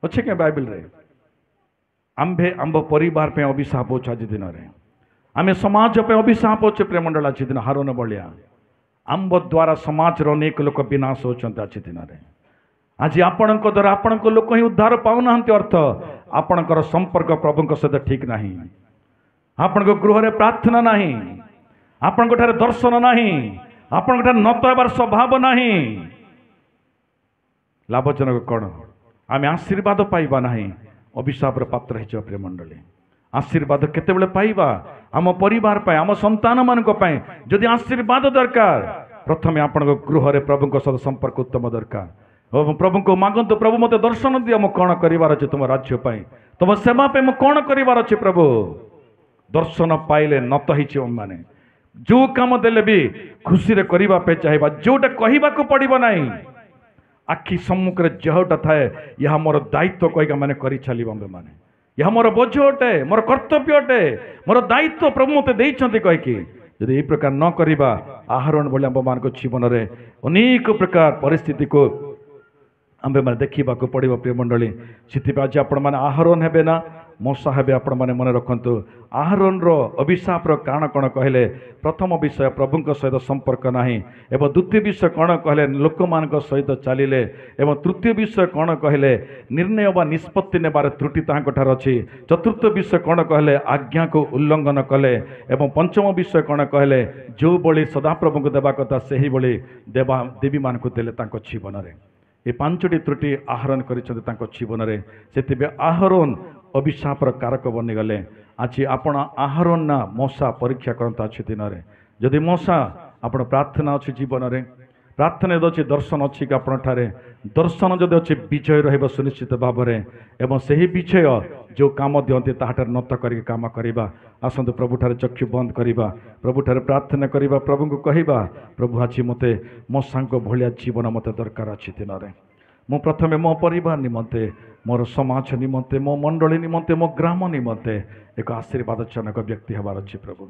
अच्छे क्या बाइबल रे आंबे आंब परिवार पे अभिशाप हो आज दिन रे आमे समाज पे अभिशाप होचे प्रेमंडल आज दिन हारोन बलिया आंब द्वारा समाज रो अनेक लोक विनाश होचंत आज दिन रे आज आपण द्वारा आपण लोक ही उद्धार पाउना अर्थ आपणकर संपर्क प्रभु सहित ठीक नहीं आपण गृह रे प्रार्थना नहीं आपण दर्शन नहीं आपण नत हेबार स्वभाव नहीं लाभजनक कौन आमे आशीर्वाद पाइबा नहीं अभिशापर पात्र है प्रेमंडली आशीर्वाद केतेबेले पाइबा आम परिवार पाए आम संतान मानक पाए जदि आशीर्वाद दरकार प्रथमे आपण गृह रे प्रभु सहित संपर्क उत्तम दरकार प्रभु को मागंतु प्रभु मते दर्शन दियो मो कौन करिवार अछि तुम राज्य पाए तुम सेवा पे मो कौन करिवार अछि प्रभु दर्शन पाइले नत हिछि माने जो काम देले भी खुशी रे करिबा पे चाहिबा जोटा कहिबा को पड़िबो नाही आखि सम्मुख जहटा थाए यह मोर दायित्व कहीका मैंने कर चल मैंने यह मोर बोझ अटे मोर कर्तव्य अटे मोर दायित्व प्रभु मते देइछन्ति कहीकि यदि यही प्रकार न करिबा आहरण भली आम मान जीवन में अनेक प्रकार परिस्थिति को आंबे मैंने देखा पड़ो प्रिय मंडली से आज आपण मैंने आहरण हेबे ना मूसा हेबे आपण मैंने मन रखु आहरण अभिशाप कारण कौन कहले प्रथम विषय प्रभु सहित संपर्क नहीं एवं द्वितीय विषय कौन कहले लोक मान सहित चलिले एवं तृतीय विषय कौन कहले निर्णय व निष्पत्ति नेबार त्रुटि ताहार अच्छी चतुर्थ विषय कौन कहले आज्ञा को उल्लंघन कले एवं पंचम विषय कौन कहले जो बलि सदाप्रभु को देवा कथा से ही बलि देवा देवी मान को देले जीवन में ये पांचटी त्रुटि आहरण कर जीवन में से आहरण अभिशापर कारक बनीगले आज आपण आहरण ना मशा परीक्षा करता अच्छे दिन में जदि मशा आपण प्रार्थना अच्छी जीवन में प्रार्थना अच्छे दर्शन अच्छी कि आपण ठारे दर्शन जदि अच्छे विजय रहिबा सुनिश्चित भाव में एवं सही विजय जो काम दियंती ताहार नत करके काम करवा आसतु प्रभु ठारे चक्षु बंद करवा प्रभु ठारे प्रार्थना करवा प्रभु को कहवा प्रभु आज मते मशा भलिया जीवन मते दरकार अच्छी दिन में मु प्रथमे मो परिवार निमंते मोर समाज निमंते मो मंडली निमंते मो ग्राम निमंते एक आशीर्वाद जनक व्यक्ति हबार अच्छी प्रभु